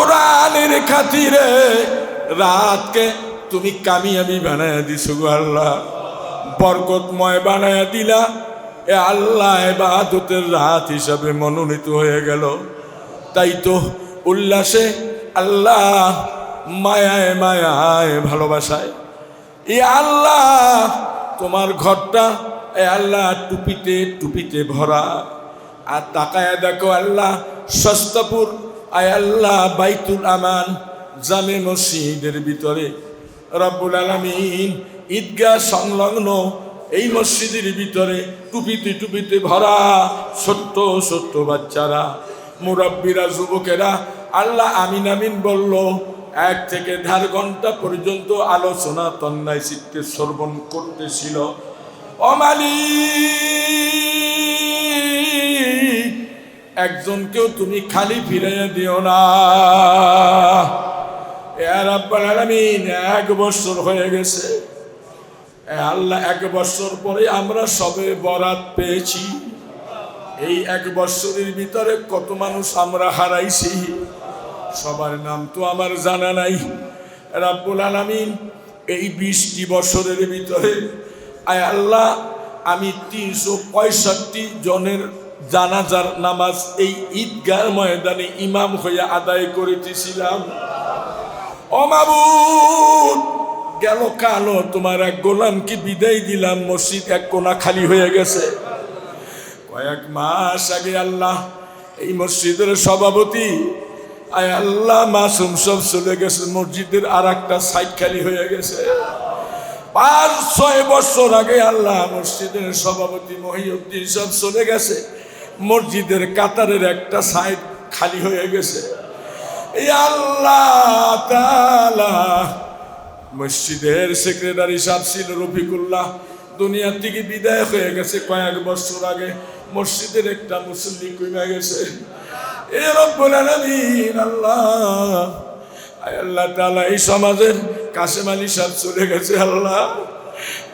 কোরআনের খাতিরে রাতকে তুমি কামিয়াবি বানায় দিছো গো আল্লাহ, বরকতময় বানায় দিলা। এ আল্লাহ ইবাদতের রাত হিসাবে মনোনীত হয়ে গেল। তাই তো উল্লাসে আল্লাহ, মায়ায় মায়ায় ভালোবাসায় এ আল্লাহ তোমার ঘরটা এ আল্লাহ টুপিতে টুপিতে ভরা। আর তাকায় দেখো আল্লাহ সস্তাপুর আয় আল্লাহ বাইতুল আমান জামে মসজিদের ভিতরে রব্বুল আলামিন ঈদগাহ সংলগ্ন এই মসজিদের ভিতরে টুপিতে টুপিতে ভরা ছোট্ট ছোট্ট বাচ্চারা, মুরব্বীরা, যুবকেরা আল্লাহ আমিন আমিন বলল। 1 থেকে 1.5 ঘন্টা পর্যন্ত আলোচনা তন্নায় চিত্তে শ্রবণ করতেছিল। ও মালিক, একজনকেও তুমি খালি ফিরাইয়া দিও না। ইয়া রাব্বুল আলামিন 1 বছর হয়ে গেছে আল্লাহ, 1 বছর পরে আমরা সবে বরাত পেয়েছি। এই 1 বছরের ভিতরে কত মানুষ আমরা হারাইছি, সবার নাম তো আমার জানা নাই। রাব্বুল আলামিন এই 20টি বছরের ভিতরে আয় আল্লাহ আমি 365 জনের জানাজার নামাজ এই ঈদগাহ ময়দানে ইমাম হয়ে আদায় করেছিলাম। ও মাবুদ, গেল কালো তোমার এক গোলামকে বিদায় দিলাম, মসজিদ এক কোণা খালি হয়ে গেছে। কয়েক মাস আগে আল্লাহ এই মসজিদের সভাপতি আয় আল্লাহ মাসুম সব চলে গেছে, মসজিদের আর একটা সাইড খালি হয়ে গেছে। 5-6 বছর আগে আল্লাহ মসজিদের সভাপতি মহিউদ্দিন সব চলে গেছে, মসজিদের কাতারের একটা সাইড খালি হয়ে গেছে। এই আল্লাহ তাআলা মসজিদের সেক্রেটারি সাহেব ছিল রফিকুল্লাহ, দুনিয়া থেকে বিদায় হয়ে গেছে কয়েক বছর আগে। মসজিদের একটা মুসল্লি কমে গেছে। এ রব্বুল আলামিন আল্লাহ, আয় আল্লাহ তাআলা এই সমাজের কাশেম আলী সাহেব চলে গেছে আল্লাহ।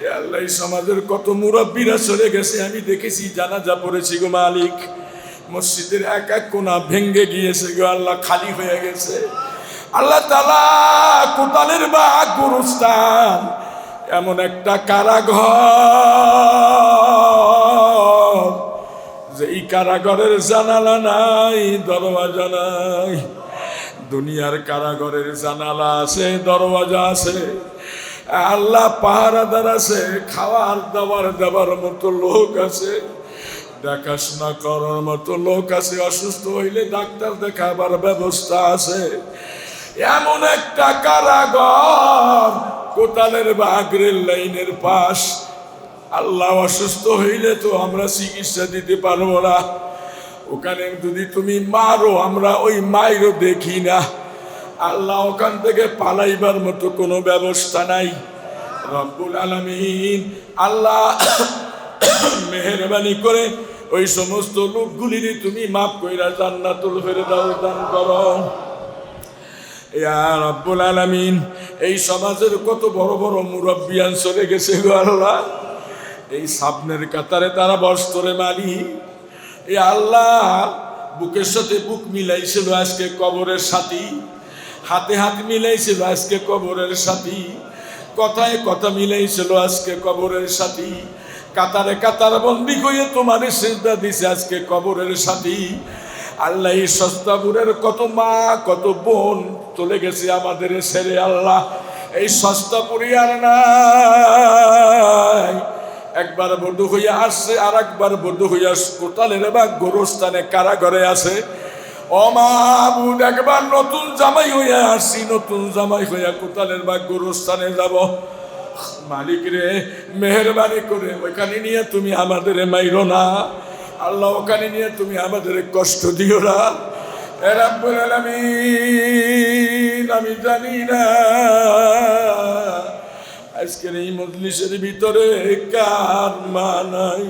এ আল্লাহ এই সমাজের কত মুরব্বীরা চলে গেছে, আমি দেখেছি, জানাজা পড়েছি গো মালিক। মসজিদের এক এক কোণা ভেঙ্গে গিয়েছে গো আল্লাহ, খালি হয়ে গেছে। আল্লাহ তাআলা কোতালের বাগ গুরুস্থান এমন একটা কারাঘর যে এই কারাঘরের জানালা নাই, দরওয়াজা নাই। দুনিয়ার কারাঘরের জানালা আছে, দরওয়াজা আছে, আল্লাহ পাহারাদার আছে, খাওয়ার দাবার দেবার মতো লোক আছে, দেখাশোনা করার মতো লোক আছে, অসুস্থ হইলে ডাক্তার দেখাবার ব্যবস্থা আছে। এমন একটা কারাগার কোতালের বাগ রেল লাইনের পাশ। আল্লাহ অসুস্থ হইলে তো আমরা চিকিৎসা দিতে পারবো না, ওখানে যদি তুমি মারো আমরা ওই মাইরও দেখি না। আল্লাহ ওখান থেকে পালাইবার মতো কোনো ব্যবস্থা নাই। রব্বুল আলামিন আল্লাহ মেহেরবানি করে ওই সমস্ত লোকগুলির তুমি মাফ কইরা জান্নাতুল ফেরদাউস দান করো। ইয়া রব্বুল আলামিন এই সমাজের কত বড় বড় মুরব্বিয়ান চলে গেছে গো আল্লাহ, এই সামনের কাতারে তারা বস্তরে মালি। এ আল্লাহ বুকের সাথে বুক মিলাইছিল আজকে কবরের সাথী, হাতে হাত মিলাইছিল আজকে কবরের সাথী, কথায় কথা মিলাইছিল আজকে কবরের সাথী, কাতারে কাতার বন্দি হয়ে তোমার সিজদা দিছে আজকে কবরের সাথী। আল্লাহ এই সস্তাপুরের কত মা কত বোন চলে গেছে আমাদের ছেড়ে। আল্লাহ এই সস্তাপুরি আর নাই, একবার বন্ধু হইয়া আসছে আর একবার বন্ধু হইয়া কোতালের বা গোরস্থানে কারাগারে আছে। ও মাবুদ, একবার নতুন জামাই হইয়া আসছি, নতুন জামাই হইয়া কোতালের বা গোরস্থানে যাব। মালিক রে মেহেরবানি করে ওইখানে নিয়ে তুমি আমাদের মাইরো না আল্লাহ, ওখানে নিয়ে তুমি আমাদের কষ্ট দিও না। এ রাব্বুল আলামিন আমি জানি না আজকের এই মজলিসের ভিতরে কার মা নাই।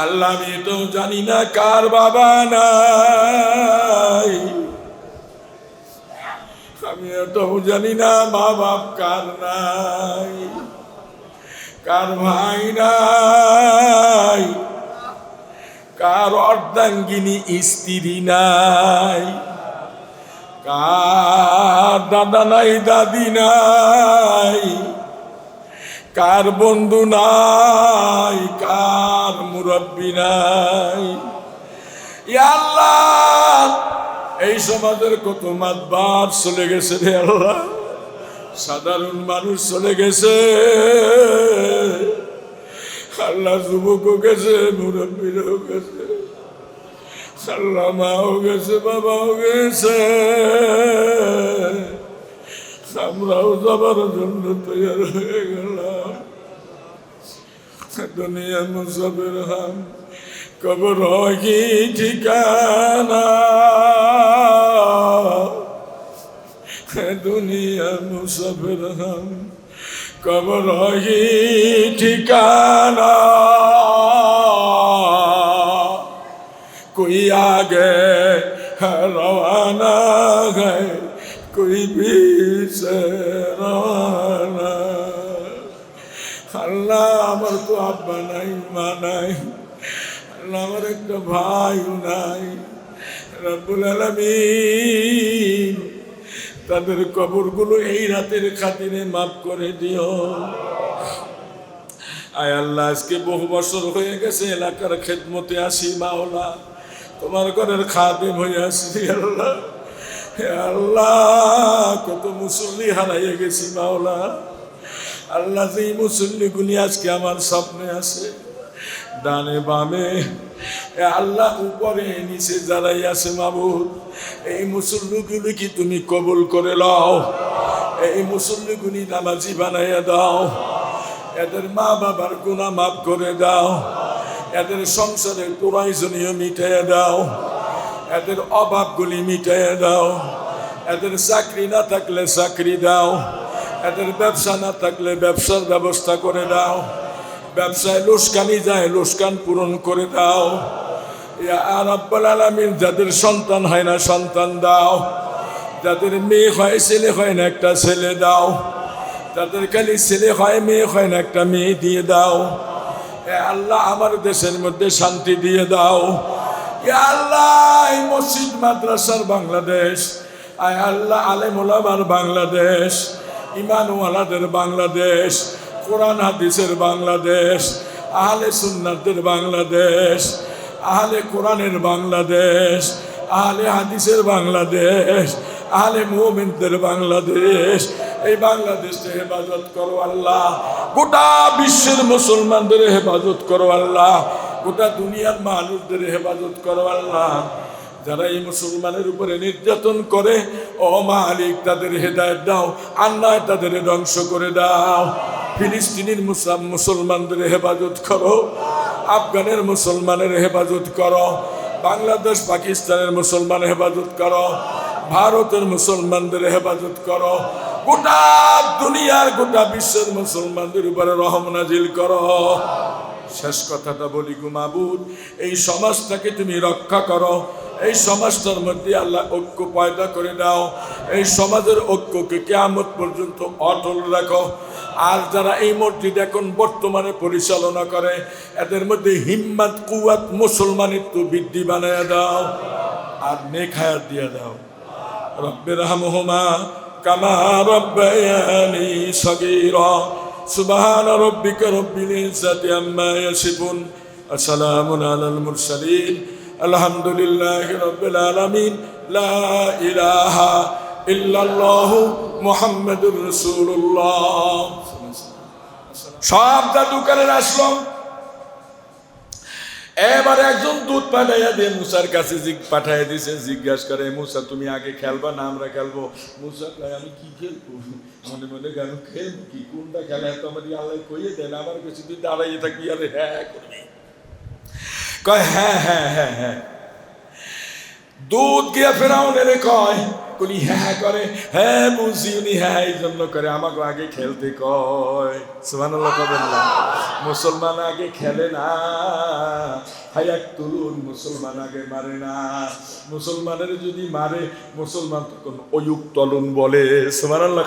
আল্লাহ আমি তো জানি না কার বাবা নাই, আমি তো জানি না মা বাপ কার নাই, কার ভাই নাই, কার অর্ধাঙ্গিনী স্ত্রী নাই, কার দাদা নাই দাদি নাই, কার বন্ধু নাই, কার মুরব্বী নাই। ইয়া আল্লাহ, এই সমাজের কত মাতবার চলে গেছে রে আল্লাহ, সাধারণ মানুষ চলে গেছে আল্লাহ, যুবকও গেছে, মুরব্বীরাও গেছে আল্লাহ, মাও গেছে, বাবাও গেছে, আমরাও যাবার জন্য তৈরি হয়ে গেলাম। দুনিয়া মুসাফির হাম, কবর কি ঠিকানা, দুনিয়া মুসাফির হাম, কবর কি ঠিকানা। कोई आगे रवाना है, कोई पीछे रवाना। আল্লাহ, আমার তো আব্বা নাই, মা নাই, আল্লাহ আমার একটা ভাইও নাই। রব্বুল আলামিন, তাদের কবরগুলো এই রাতের খাতিরে মাফ করে দিও। আয় আল্লাহ, আজকে বহু বছর হয়ে গেছে এলাকার খেদমতে আসি মাওলা, তোমার ঘরের খাদেম হয়ে আসি আল্লাহ। হে আল্লাহ, কত মুসল্লি হারাইয়ে গেছি মাওলা। আল্লাহ, যেই মুসল্লিগুলি আজকে আমার সামনে আছে, ডানে বামে, আল্লাহ উপরে নিচে যারাই আছে মাবুদ, এই মুসল্লিগুলি কি তুমি কবুল করে লও, এই মুসল্লিগুলি নামাজি বানাইয়া দাও, এদের মা বাবার গুনাহ মাফ করে দাও, এদের সংসারের প্রয়োজনীয় মিটাইয়া দাও, এদের অভাবগুলি মিটাইয়া দাও, এদের চাকরি না থাকলে চাকরি দাও, এদের ব্যবসা না থাকলে ব্যবসার ব্যবস্থা করে দাও, ব্যবসায় লোসকানি যায় লোসকান পূরণ করে দাও। ইয়া রাব্বুল আলামিন, যাদের সন্তান হয় না সন্তান দাও, যাদের মেয়ে হয় ছেলে হয় না একটা ছেলে দাও, যাদের খালি ছেলে হয় মেয়ে হয় না একটা মেয়ে দিয়ে দাও। এ আল্লাহ, আমার দেশের মধ্যে শান্তি দিয়ে দাও। ইয়া আল্লাহ, এই মসজিদ মাদ্রাসার বাংলাদেশ, আয় আল্লাহ, আলেম ওলামার বাংলাদেশ, ইমানওয়ালাদের বাংলাদেশ, কোরআন হাদিসের বাংলাদেশ, আহলে সুন্নাতের বাংলাদেশ, আহলে কোরআনের বাংলাদেশ, আহলে হাদিসের বাংলাদেশ, আহলে মুমিনদের বাংলাদেশ, এই বাংলাদেশে হেফাজত করো আল্লাহ। গোটা বিশ্বের মুসলমানদের হেফাজত করো আল্লাহ, গোটা দুনিয়ার মানুষদের হেফাজত করো আল্লাহ। যারা এই মুসলমানের উপরে নির্যাতন করে, ও মালিক, তাদের হেদায়েত দাও, আল্লাহ তাদের ধ্বংস করে দাও। ফিলিস্তিনের মুসলমানদের হেফাজত করো, আফগানের মুসলমানের হেফাজত করো, বাংলাদেশ পাকিস্তানের মুসলমানের হেফাজত করো, ভারতের মুসলমানদের হেফাজত করো, গোটা দুনিয়ার গোটা বিশ্বের মুসলমানদের উপরে রহম নাজিল করো। শেষ কথাটা বলি গো মাবুদ, এই সমাজটাকে তুমি রক্ষা করো, এই সমাজটার মধ্যে আল্লাহ ঐক্য পয়দা করে দাও, এই সমাজের ঐক্যকে কিয়ামত পর্যন্ত অটল রাখো। আর যারা এই মসজিদ এখন বর্তমানে পরিচালনা করে, এদের মধ্যে হিম্মত কুওয়াত মুসলমানিত্ব বৃদ্ধি বানায়া দাও, আর নেক হায়াত দিয়ে দাও। রব্বিরহামহুমা কামা রাব্বায়ানি সগীরা। সুবহান রাব্বিকা রব্বিল ইজ্জাতি আম্মা ইয়াসিফুন, ওয়া সালামুন আলাল মুরসালিন, আলহামদুলিল্লাহি রাব্বিল আলামিন। লা ইলাহা ইল্লাল্লাহু মুহাম্মাদুর রাসূলুল্লাহ। সব জাদুকারের আসলো, এবারে একজন দুধ পাঠাইয়া দিয়ে মুসার কাছে পাঠাইয়া দিছে, জিজ্ঞাসা করে, মুসা তুমি আগে খেলবা না আমরা খেলবো? মুসা কয়, আমি কি খেলবো? মনে মনে কেন খেলবো কি, কোনটা খেলা তো আমার আল্লাহ কইয়ে দেন, আমার কাছে তুই দাঁড়াইয়ে থাকি আরে হ্যাঁ করবি। কয় হ্যাঁ হ্যাঁ হ্যাঁ হ্যাঁ। দুধ গিয়া ফেরাউনের কয়, উনি হ্যাঁ করে, হ্যাঁ বুঝি, উনি হ্যাঁ এই জন্য করে, আমাকে আগে খেলতে কয়। সুবহানাল্লাহ কবেন না? মুসলমান আগে খেলে না, হায়াক তুলুন, মুসলমান আগে মারে না। মুসলমানের যদি মারে মুসলমান তখন অয়ুক তলুন বলে। সুবহানাল্লাহ।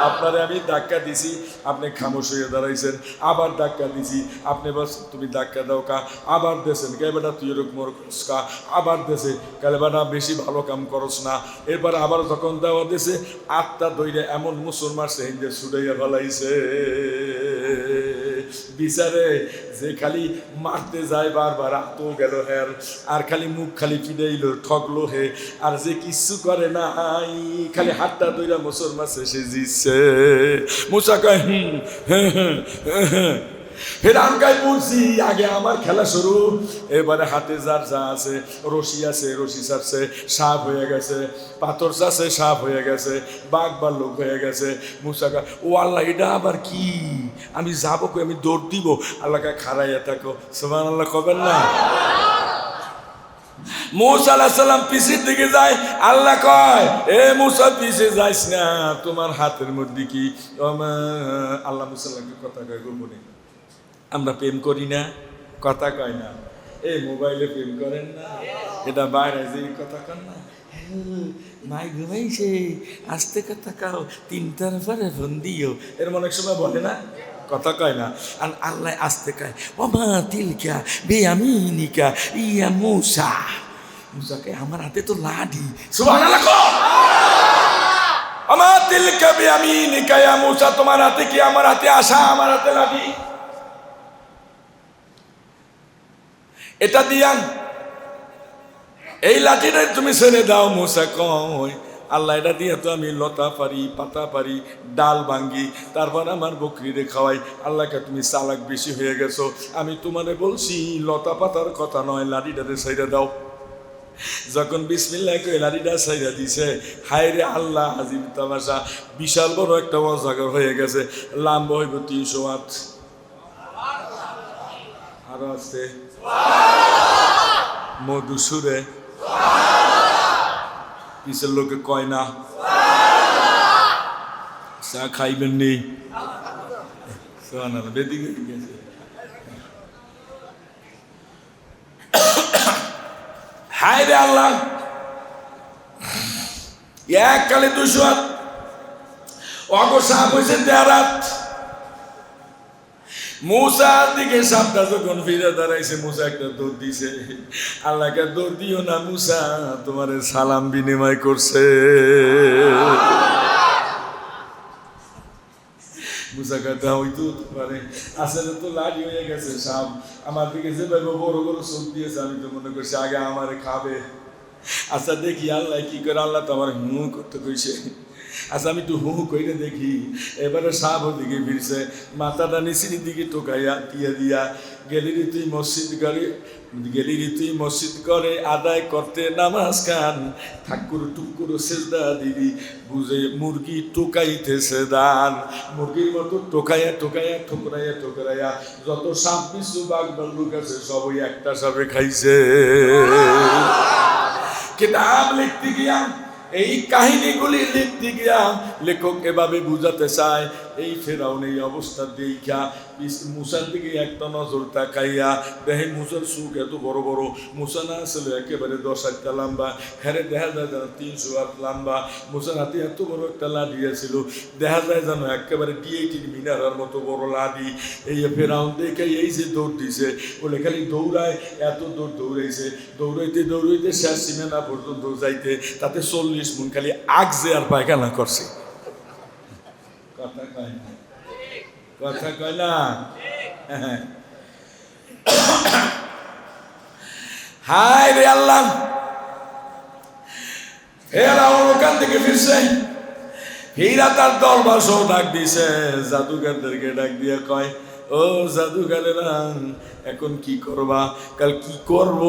আপনারে আমি ধাক্কা দিছি, আপনি খামোশ হয়ে দাঁড়াইছেন, আবার ধাক্কা দিছি, আপনি বাস তুমি ধাক্কা দাও কা, আবার দেশেন কে বেটা তুই এরকম করস কা, আবার দেশে কালে বেটা বেশি ভালো কাম করস না। এরপর আবার যখন দেওয়া দেশে আটটা দইরে এমন মুসলমান সে হিন্দে ছুটাইয়া ফেলাইছে। বিচারে যে খালি মারতে যায় বারবার আতো গেল হের, আর খালি মুখ খালি ফিরাইল ঠকলো হে, আর যে কিচ্ছু করে না খালি হাতটা দইরা মুসলমান সে জিতছে। মুসা কয় হেরান গাই বলছি আগে আমার খেলা শুরু। এবারে হাতে যার যা আছে, রশি আছে, রশি চাপছে সাপ হয়ে গেছে, পাথর চাচ্ছে সাপ হয়ে গেছে, বাঘ ভাল্লুক হয়ে গেছে। মুসা কয় ও আল্লাহ এটা আবার কি, আমি যাবো কই, আমি দৌড় দিব। আল্লাহকে খাড়াইয়া থাকো। সুবহানাল্লাহ কবেন না। মুসা আলাইহিস সালাম পিছের দিকে যায়, আল্লাহ কয় এ মুসা পিছে যাইস না, তোমার হাতের মধ্যে কি। আল্লাহ মুসাল্লাহকে কথা কয় গোপনে। আমরা প্রেম করি না, কথা কয় না। এই মোবাইলে প্রেম করেন না, এটা বাইরে যে কথা কন না, মাই ঘুমাইছে আস্তে কথা কাও, 3টার পরে ফোন দিও, এরকম অনেক সময় বলে না, কথা কয় না। আর আল্লাহ আস্তে কয় ওমা তিলকা বিয়ামিনিকা ইয়া মুসা। মুসাকে আমার হাতে তো লাঠি। সুবহানাল্লাহ। ওমা তিলকা বিয়ামিনিকা ইয়া মুসা, তোমার হাতে কি আমার হাতে আশা, আমার হাতে লাঠি। এটা দিয়ান, এই লাঠিটা তুমি ছেড়ে দাও। মুসা কয় আল্লাহ এটা দিয়ে তো আমি লতা পারি, পাতা পারি, ডাল ভাঙ্গি, তারপর আমার বকরিরে খাওয়াই। আল্লাহকে তুমি চালাক বেশি হয়ে গেছো, আমি তোমারে বলছি লতা পাতার কথা নয়, লাঠিটাতে ছেড়ে দাও। যখন বিসমিল্লাহ কই লাঠিটা ছেড়ে দিছে, হায় রে আল্লাহ আজিব তামাশা, বিশাল বড় একটা অজাগর হয়ে গেছে, লম্বা হইব 300 হাত। আরো আছে মধুসুরে, পিছের লোকে কয় না চা খাইবেন নেই। বেদিকে গেছে। হায় রে আল্লাহ, এককালে 200 হাত অগো সাপ হয়েছে 1.5 হাত। মুসার দিকে সাপটা যখন ফিরে দাঁড়াইছে, মুসা একটা দৌড় দিছে। আল্লাহকে দৌড় দিও না মুসা, তোমারে সালাম বিনিময় করছে। মুসা কথা হইতো পারে, আসলে তো লাড়ি হয়ে গেছে সাপ, আমার দিকে যেভাবে বড় বড় চোখ দিয়েছে, আমি তো মনে করছি আগে আমারে খাবে। আচ্ছা দেখি আল্লাহ কি করে, আল্লাহ তো আমার করতে কইছে। আচ্ছা আমি একটু হু কইরে দেখি। এবারে সাপ দিকে ফিরছে, মাথাটা নিচের দিকে টোকাইয়া দিয়া গেলিরি তুই মসজিদ করে আদায় করতে নামাজ খান, ঠাকুর টুকুর সেজদা দিবি, বুঝে মুরগি টোকাইতেছে দান। মুরগির মতো টোকাইয়া ঠোকরাইয়া যত সাপ বিছু বাঘ ভাল্লুক আছে সবই একটা সাপে খাইছে। কিতাব লিখতে গিয়া, এই কাহিনীগুলি লিখতে গিয়া লেখক এভাবে বুঝাতে চায়, এই ফেরাউন এই অবস্থা দেখা মুসার দিকে একটা নজর তাকাইয়া দেখে মুসার সুখ এত বড় বড়। মুসা না ছিল একেবারে 10 হাত লম্বা, হ্যাঁ দেখা যায় যেন 300 হাত লম্বা। মুসার হাতে এত বড় একটা লাঠি ছিল, দেখা যায় যেন একেবারে ডিএটির মিনারার মতো বড় লাঠি। এই ফেরাউন দেখে এই যে দৌড় দিছে, বলে খালি দৌড়ায়, এত দৌড়াইছে, দৌড়াইতে শেষ সীমানা পর্যন্ত যাইতে তাতে 40 মণ খালি আগজে আর পায়খানা করছে। কথা কয় না। হায় রে আল্লাহ, ফেরাউন ওখান থেকে ফিরছে, ফিরা তার দরবার সহ ডাক দিছে, জাদুঘরদেরকে ডাক দিয়ে কয় ও জাদুঘরেরা এখন কি করবা? কাল কি করব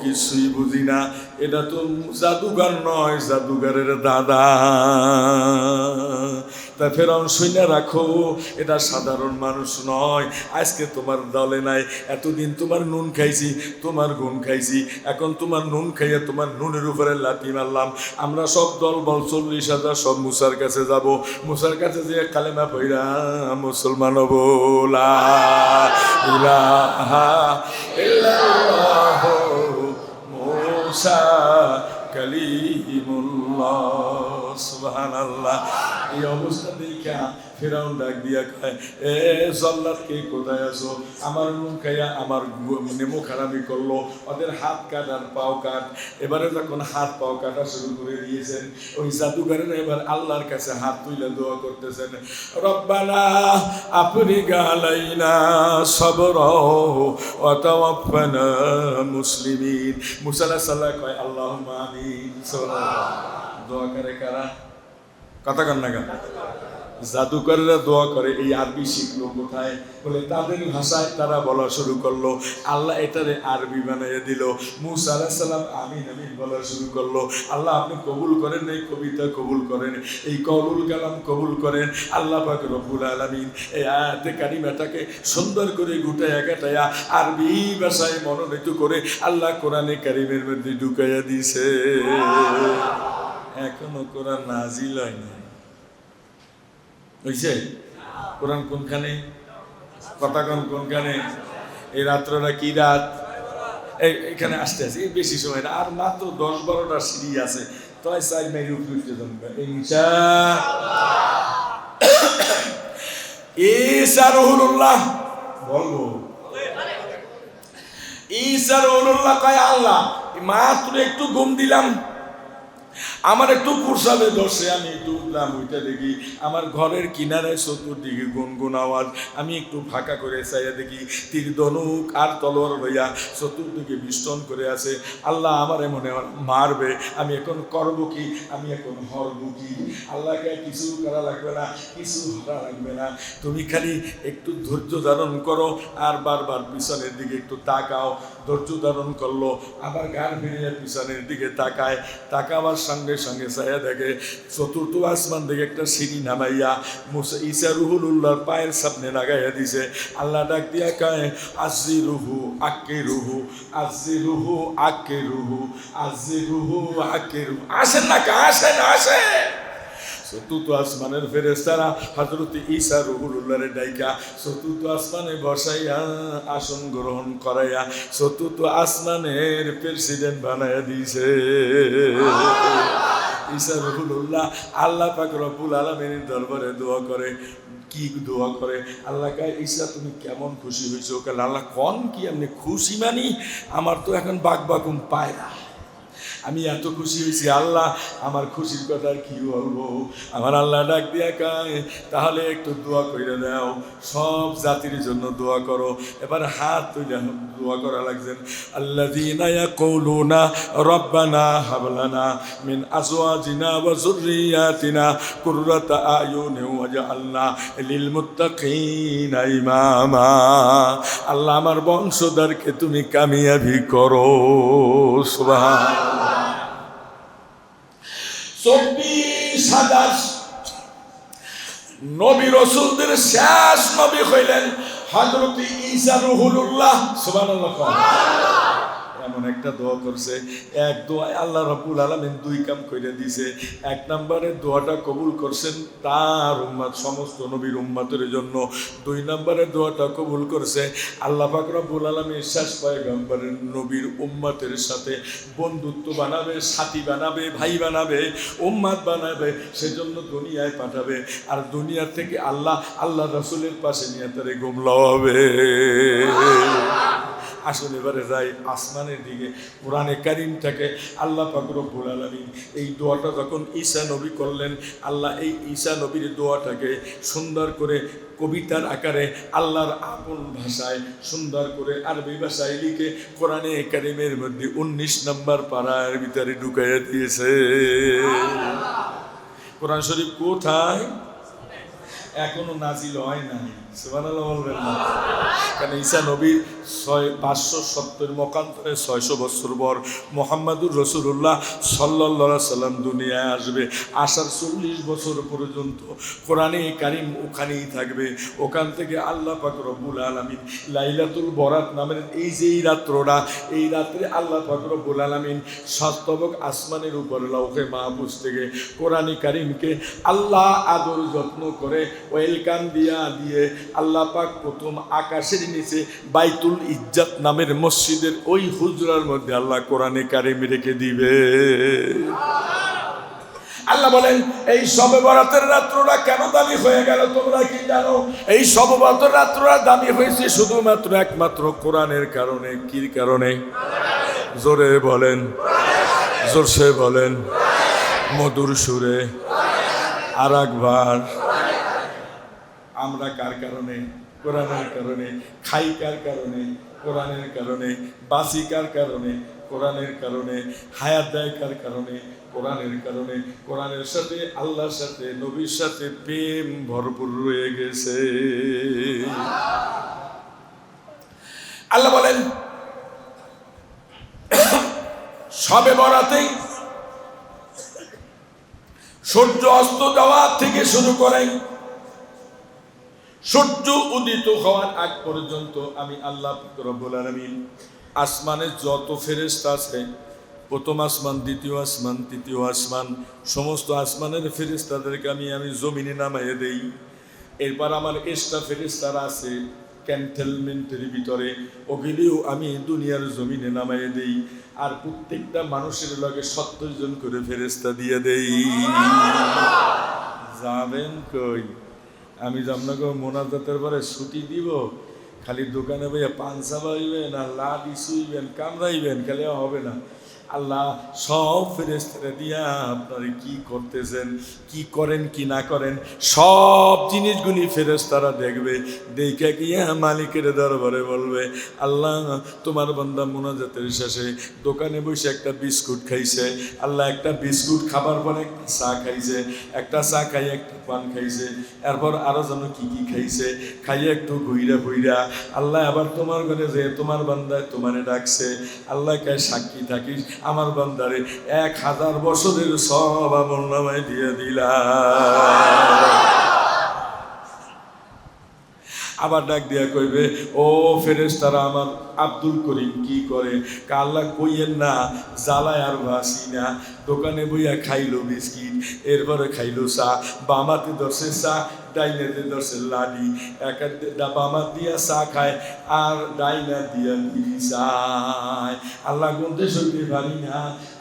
কিছুই বুঝি না। এটা তো জাদুঘর নয়, জাদুঘরের দাদা। তা ফেরাউন শুনে রাখো, এটা সাধারণ মানুষ নয়। আজকে তোমার দলে নাই, এতদিন তোমার নুন খাইছি, তোমার গুণ খাইছি, এখন তোমার নুন খাইয়া তোমার নুনের উপরে লাথি মারলাম। আমরা সব দল বল 40,000 সব মুসার কাছে যাব, মুসার কাছে যে কালেমা পইরা মুসলমান হবো। লা ইলাহা ইল্লাল্লাহু মুসা কালিমুল্লাহ। সুবহানাল্লাহ। এই অবস্থা দেখা ফেরাউন ডাক দিয়া কয়, এ জল্লাদ কে কোথায় আছো? আমার মুখ খাইয়া আমার মুখ হারামি করলো, ওদের হাত কাট আর পাও কাট। এবারে যখন হাত পাও কাটা শুরু করে দিয়েছেন, ওই জাদুঘরের এবার আল্লাহর কাছে হাত তুলে দোয়া করতেছেন, রব্বানা আফরিগ আলাইনা সাবরা ওয়া তাওয়াফানা মুসলিমিন। মুসা আলাইহিস সালাম কয় আল্লাহুম্মা আমিন। সুবহানাল্লাহ। দোয়া করে কারা? কথা কন না কেন? জাদুকররা দোয়া করে। এই আরবি শিখলো কোথায়? বলে তাদের ভাষায় তারা বলা শুরু করলো। আল্লাহ এটারে আরবি বানিয়ে দিল। মুসা আলাইহিস সালাম আমিন আমিন বলা শুরু করলো। আল্লাহ আপনি কবুল করেন, এই কবিতা কবুল করেন, এই কবুল কালাম কবুল করেন। আল্লাহ পাক রব্বুল আলামিন এই আয়াতে কারিমাটাকে সুন্দর করে গুটায়া গাটায়া আরবি ভাষায় মনোনীত করে আল্লাহ কোরআনে কারিমের মধ্যে ঢুকাইয়া দিছে। এখনো কোরআন নাজিল হয় না। বুঝছে? কোরআন কোনখানে? কথা কোনখানে? এই রাত্রটা কি রাত? এখানে আসতে আছে বেশি সময় না, আর মাত্র 10-12টা সিঁড়ি আছে। তাই 4 মাইল উঠতে জমবে ঈসা রুহুল্লাহ বলবো। ঈসা রুহুল্লাহ কয় আল্লাহ মাত্র একটু ঘুম দিলাম, আমার একটু কুরসাবে দর্শে, আমি একটু উঠলাম, ওইটা দেখি আমার ঘরের কিনারায় চতুর্দিকে গুনগুন আওয়াজ। আমি একটু ফাঁকা করে চাইয়া দেখি তীর ধনুক আর তলোয়ার লইয়া চতুর্দিকে বিষ্টন করে আছে। আল্লাহ আমারে মনে মারবে, আমি এখন করবো কি? আমি এখন হরবো কি? আল্লাহকে কিছু করা লাগবে না, কিছু হরা লাগবে না, তুমি খালি একটু ধৈর্য ধারণ করো আর বারবার পিছনের দিকে একটু তাকাও। ধৈর্য ধারণ করলো, আবার গান ফিরিয়ে পিছনের দিকে তাকায়, তাকাবার সঙ্গে সঙ্গে ছায়া দেখে চতুর্থ আসমান থেকে একটা সিঁড়ি নামাইয়া মুসা ঈসা রুহুল্লাহর পায়ের সামনে লাগাইয়া দিছে। আল্লাহ ডাক দিয়া কয় আজি রুহু আকে রুহু, আজি রুহু আকে রুহু, আজি রুহু আকে রুহু। আসেন না কা? আসেন আসেন। চতুর্থ আসমানের ফেরেশতারা হযরত ঈসা রুহুল্লাহরে ডাইকা চতুর্থ আসমানে বসাইয়া আসন গ্রহণ করাইয়া চতুর্থ আসমানের প্রেসিডেন্ট বানাইয়া দিয়েছে। ঈসা রুহুল্লাহ আল্লাহ পাক রব্বুল আলামিনের দরবারে দোয়া করে। কি দোয়া করে? আল্লাহ কয় ঈসা তুমি কেমন খুশি হয়েছো? কাল আল্লাহ কন কি আপনি খুশি মানি? আমার তো এখন বাকবাকুম পায় না, আমি এত খুশি হয়েছি আল্লাহ, আমার খুশির কথা আর কি বলবো। আমার আল্লাহ ডাক দিয়া কয় তাহলে একটু দোয়া কইরা দাও, সব জাতির জন্য দোয়া করো। এবার হাত তুলে দোয়া করা লাগছেন। আল্লাযীনা ইয়াকুলুনা রব্বানা হাব লানা মিন আজওয়াজিনা ওয়া যুররিয়াতিনা কুররাতা আয়ুনিন ওয়াজআলনা লিল মুত্তাকিনা ইমামা। আল্লাহ আমার বংশধরকে তুমি কামিয়াবি করো। সুবহানাল্লাহ। 24,000 নবী রাসূলদের শেষ নবী হইলেন হযরত ঈসা রুহুল্লাহ। সুবহানাল্লাহ। এমন একটা দোয়া করছে, এক দোয়ায় আল্লাহ রাব্বুল আলামিন 2 কাম কইরা দিয়েছে। 1 নম্বরে দোয়াটা কবুল করছেন তার উম্মত সমস্ত নবীর উম্মতের জন্য। 2 নম্বরে দোয়াটা কবুল করছে আল্লাহ পাক রব্বুল আলামিন শেষ পয়গম্বরের নবীর উম্মতের সাথে বন্ধুত্ব বানাবে, সাথী বানাবে, ভাই বানাবে, উম্মত বানাবে, সেজন্য দুনিয়ায় পাঠাবে। আর দুনিয়া থেকে আল্লাহ রাসূলের পাশে নিয়ে তারে গোমলাবে। আসুন এবারে যাই আসমানের দিকে। কোরআনে কারীমটাকে আল্লাহ পাক রব্বুল আলামিন এই দোয়াটা যখন ঈসা নবী করলেন, আল্লাহ এই ঈসা নবীর দোয়াটাকে সুন্দর করে কবিতার আকারে আল্লাহর আপন ভাষায় সুন্দর করে আরবি ভাষায় লিখে কোরআনে কারীমের মধ্যে 19 নম্বর পারার ভিতরে ঢুকাইয়া দিয়েছে। কোরআন শরীফ কোথায়? এখনো নাজিল হয় নাই। সুবহানাল্লাহ বলবেন না? কারণ ঈসা নবীর 570 মকান্তরে 600 বছর পর মুহাম্মাদুর রাসূলুল্লাহ সাল্লাল্লাহু আলাইহি সাল্লাম দুনিয়ায় আসবে। আসার 40 বছর পর্যন্ত কোরআনে কারীম ওখানেই থাকবে। ওখান থেকে আল্লাহ পাক রব্বুল আলামিন লাইলাতুল বরাত নামের এই যে রাত্রটা, এই রাত্রে আল্লাহ পাক রব্বুল আলামিন সপ্তমক আসমানের উপর লৌহে মাহফুজ থেকে কোরআনে কারীমকে আল্লাহ আদর যত্ন করে ওয়েলকাম দিয়ে আল্লাহ পাক প্রথম আকাশের নিচে বাইতুল ইজ্জত নামের মসজিদের ওই হুজরার মধ্যে আল্লাহ কোরআনে কারীম রেখে দিবে। আল্লাহ বলেন এই শবে বরাতের রাত্রটা কেন দামি হয়ে গেল তোমরা কি জানো? এই শবে বরাতের রাত্রটা দামি হয়েছে শুধুমাত্র একমাত্র কোরআনের কারণে। কি কারণে? জোরে বলেন, জোরসে বলেন, মধুর সুরে আর একবার। আমরা কার কারণে? কোরআনের কারণে। খাই কার কারণে? কোরআনের কারণে। বাঁচি কার কারণে? কোরআনের কারণে। হায়াত দেয় কার কারণে? কোরআনের কারণে। কোরআনের সাথে আল্লাহর সাথে নবীর সাথে প্রেম ভরপুর রয়ে গেছে। আল্লাহ বলেন শবে বরাতেই সূর্য অস্ত যাওয়া থেকে শুরু করে সূর্য উদিত হওয়ার আগ পর্যন্ত আমি আল্লাহ রব্বুল আলামিন আসমানে যত ফেরেশতা আছে, প্রথম আসমান, দ্বিতীয় আসমান, তৃতীয় আসমান, সমস্ত আসমানের ফেরেশতাদেরকে আমি জমিনে নামাইয়ে দেই। এরপর আমার এক্সট্রা ফেরেশতারা আছে ক্যান্টনমেন্টের ভিতরে, ওগুলিও আমি দুনিয়ার জমিনে নামাইয়ে দেই। আর প্রত্যেকটা মানুষের লগে 70 জন করে ফেরেশতা দিয়ে দেই। যাবেন কই? আমি আপনাকে মোনাজাতের পরে ছুটি দিব, খালি দোকানে ভাইয়া পাঞ্চা পাইবেন আর লাডি শুইবেন কামড়াইবেন, খালি হবে না। আল্লাহ সব ফেরেশতারা দিয়া আপনারা কি করতেছেন, কি করেন, কি না করেন, সব জিনিসগুলি ফেরেশতারা দেখবে। দেখে গিয়া মালিকের দরবারে বলবে, আল্লাহ তোমার বান্দা মোনাজাতের শেষে দোকানে বসে একটা বিস্কুট খাইছে, আল্লাহ একটা বিস্কুট খাবার পরে একটা চা খাইছে, একটা চা খাইয়ে একটা পান খাইছে, এরপর আরো যেন কি কি খাইছে, খাইয়ে একটু ঘুইরা আল্লাহ আবার তোমার ঘরে যে তোমার বান্দায় তোমারে ডাকছে, আল্লাহ কে সাক্ষী থাকিস আমার বান্দারে 1000 বছরের সব আমলনামায় দিয়ে দিলাম। আবার ডাক দিয়া কইবে, ও ফেরেশতারা আমার আব্দুল করিম কি করে? আল্লাহ কইয়েন না, জ্বালায় আর বাসি না। দোকানে বইয়া খাইলো বিস্কিট, এরপরে খাইলো চা, বামাতে ধরছে চা, ডাইনাতে ধরছে লাডি, বামাত দিয়া চা খায় আর ডাইনা দিয়া বিড়ি চায়। আল্লাহ গুনতে সইতে পারি না,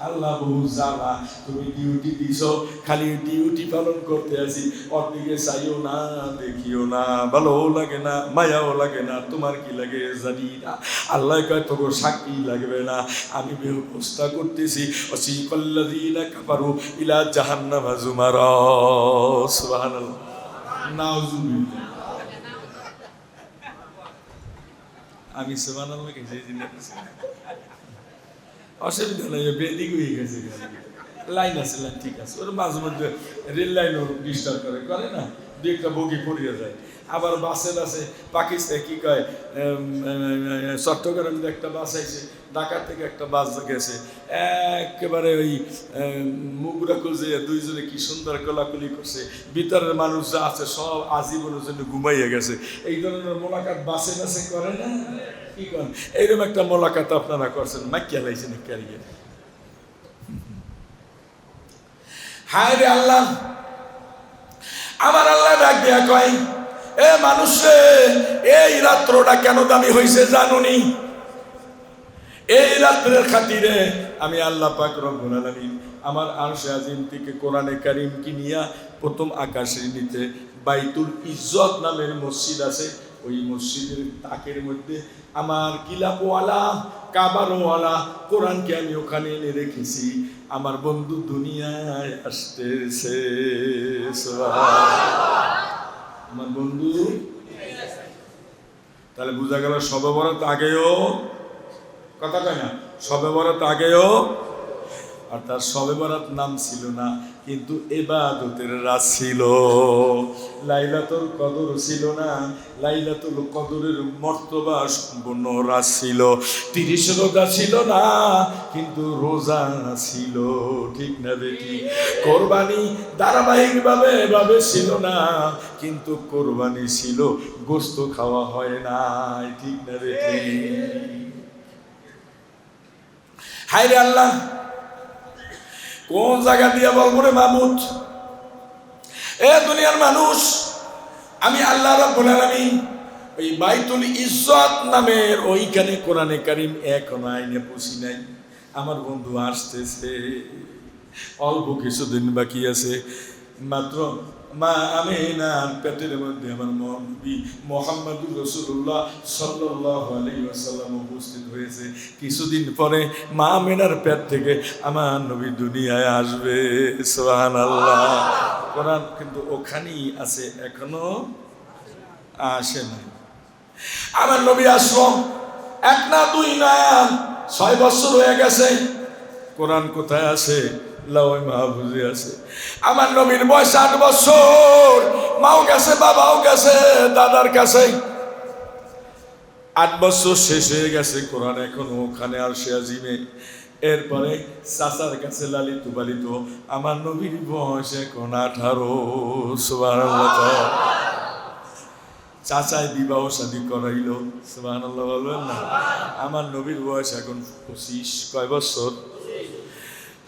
আল্লাহ বহু জ্বালা, তুমি ডিউটি দিছ, খালি ডিউটি পালন করতে আসি, ওর দিকে চাইও না, দেখিও না, ভালোও লাগে না, মায়াও লাগে না, তোমার কি লাগে জানি না। আল্লাহ কয় তোর সাক্ষী লাগবে না, আমি ব্যবস্থা করতেছি। অসিকাল্লাযীনা কাফারু ইলা জাহান্নামা যুমারা। সুবহানাল্লাহ, নাউযুবিল্লাহ। আমি সুবহানাল্লাহ কে যে জিনিস অসুবিধা নাই, বেদিক হয়ে গেছে, লাইন আছে, লাইন ঠিক আছে। ওর মাঝে মধ্যে রেল লাইনও ডিস্টার্ব করে না, দু একটা বগি পড়িয়ে যায়। আবার বাসের আছে পাকিস্তান কি কয়, চট্টগ্রামে একটা বাস আইছে, ঢাকা থেকে একটা বাস গেছে, একেবারে ওই মুগুরা খুঁজে দুইজনে কি সুন্দর কোলাকুলি করছে, ভিতরের মানুষ যা আছে সব আজীবনের জন্য ঘুমাইয়া গেছে। এই ধরনের মোলাকাত বাসে বাসে করে না, কি করেন? এইরকম একটা মোলাকাত আপনারা করছেন, মাইকিয়া লাইছেন ক্যারিয়ার। হায় রে আল্লাহ, আমার আল্লাহ ডাক দিয়া কয়, এ মানুষে, এই রাত্রটা কেন দামি হয়েছে জানুনি? এই রাত্রের খাতিরে আমি আল্লাহ পাক রব্বুল আলামিন আমার আরশে আজিম থেকে কোরআনে কারীম কি নিয়া প্রথম আকাশের নিচে বাইতুল ইজ্জত নামের মসজিদ আছে, ওই মসজিদের তাকের মধ্যে আমার কিলাপওয়ালা কাবারওয়ালা কোরআনকে আমি ওখানে এনে রেখেছি। আমার বন্ধু দুনিয়ায় আসতেছে, আমার বন্ধু। তাহলে বোঝা গেল শবে বরাত আগেও, কথা কয় না, শবে বরাত আগেও আর তার শবে বরাত নাম ছিল না, কিন্তু ইবাদতের রাত ছিল। লাইলাতুল কদর ছিল না, লাইলাতুল কদরের মর্তবা সম্পূর্ণ রাত ছিল। 30 রোজা ছিল না, কিন্তু রোজা ছিল। ঠিক না বেটি? কোরবানি ধারাবাহিকভাবে এভাবে ছিল না, কিন্তু কোরবানি ছিল, গোশত খাওয়া হয় নাই। ঠিক না বেটি? হায় রে আল্লাহ, কোন জায়গা দিয়া বলবো রে মাহমুদ? এ দুনিয়ার মানুষ, আমি আল্লাহ রাব্বুল আলামিন ওই বাইতুল ইজ্জত নামের ওইখানে কোরআনে কারীম এখনো আইনে পৌঁছি নাই। আমার বন্ধু আসতেছে, অল্প কিছুদিন বাকি আছে। মাত্র মা আমিনার পেটের মধ্যে আমার নবী মুহাম্মদুর রাসূলুল্লাহ সাল্লাল্লাহু আলাইহি ওয়াসাল্লাম উপস্থিত হয়েছে। কিছুদিন পরে মা আমিনার পেট থেকে আমার নবী দুনিয়ায় আসবে। সুবহানাল্লাহ। কোরআন কিন্তু ওখানেই আছে, এখনো আসে নাই। আমার নবী আসলো 1 না 2 না 6 বছর হয়ে গেছে। কোরআন কোথায় আছে? লাওহে মাহফুজে আছে। আমার নবীর বয়স 8 বছর। মাও গেছে, বাবাও গেছে, দাদার কাছে। 8 বছর শেষ হয়ে গেছে, কোরআন এখনো ওখানে আরশে আজিমে। এরপরে চাচার কাছে লালিত পালিত। আমার নবীর বয়স এখন 18। সুবহানাল্লাহ। চাচায় বিবাহ শাদী করাইলো। সুবহানাল্লাহ বলবেন না? আমার নবীর বয়স এখন 25। কয় বছর?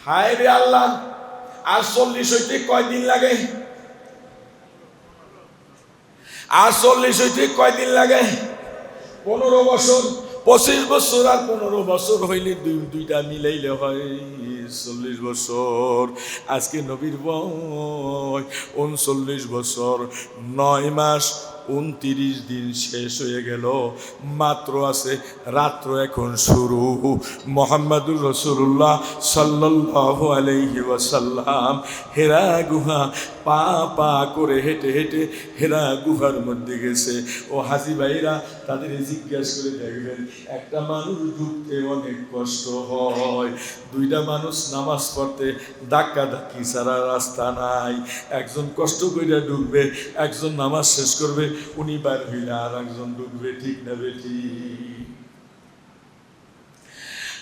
হায় রে আল্লাহ, আর 40 হইতে কয়দিন লাগে? আর 40 হইতে কয়দিন লাগে? 15 বছর। 25 বছর আর 15 বছর হইলে দুইটা মিলাইলে হয় 40 বছর। আজকে নবীর বয়স 39 বছর 9 মাস 29 দিন শেষ হয়ে গেল। মাত্র আছে রাত্র এখন শুরু। মুহাম্মদুর রাসূলুল্লাহ সাল্লাল্লাহু আলাইহি ওয়াসাল্লাম হেরা গুহা পা পা করে হেঁটে হেঁটে হেরা গুহার মধ্যে গেছে। ও হাজি ভাইরা, তাদের জিজ্ঞাসা করে দেখবেন, একটা মানুষ ঢুকতে অনেক কষ্ট হয়। 2টা মানুষ নামাজ পড়তে ধাক্কা ধাক্কি ছাড়া রাস্তা নাই। একজন কষ্ট করে ঢুকবে, একজন নামাজ শেষ করবে, উনি বার হইলে আর একজন ঢুকবে। ঠিক না বেটি?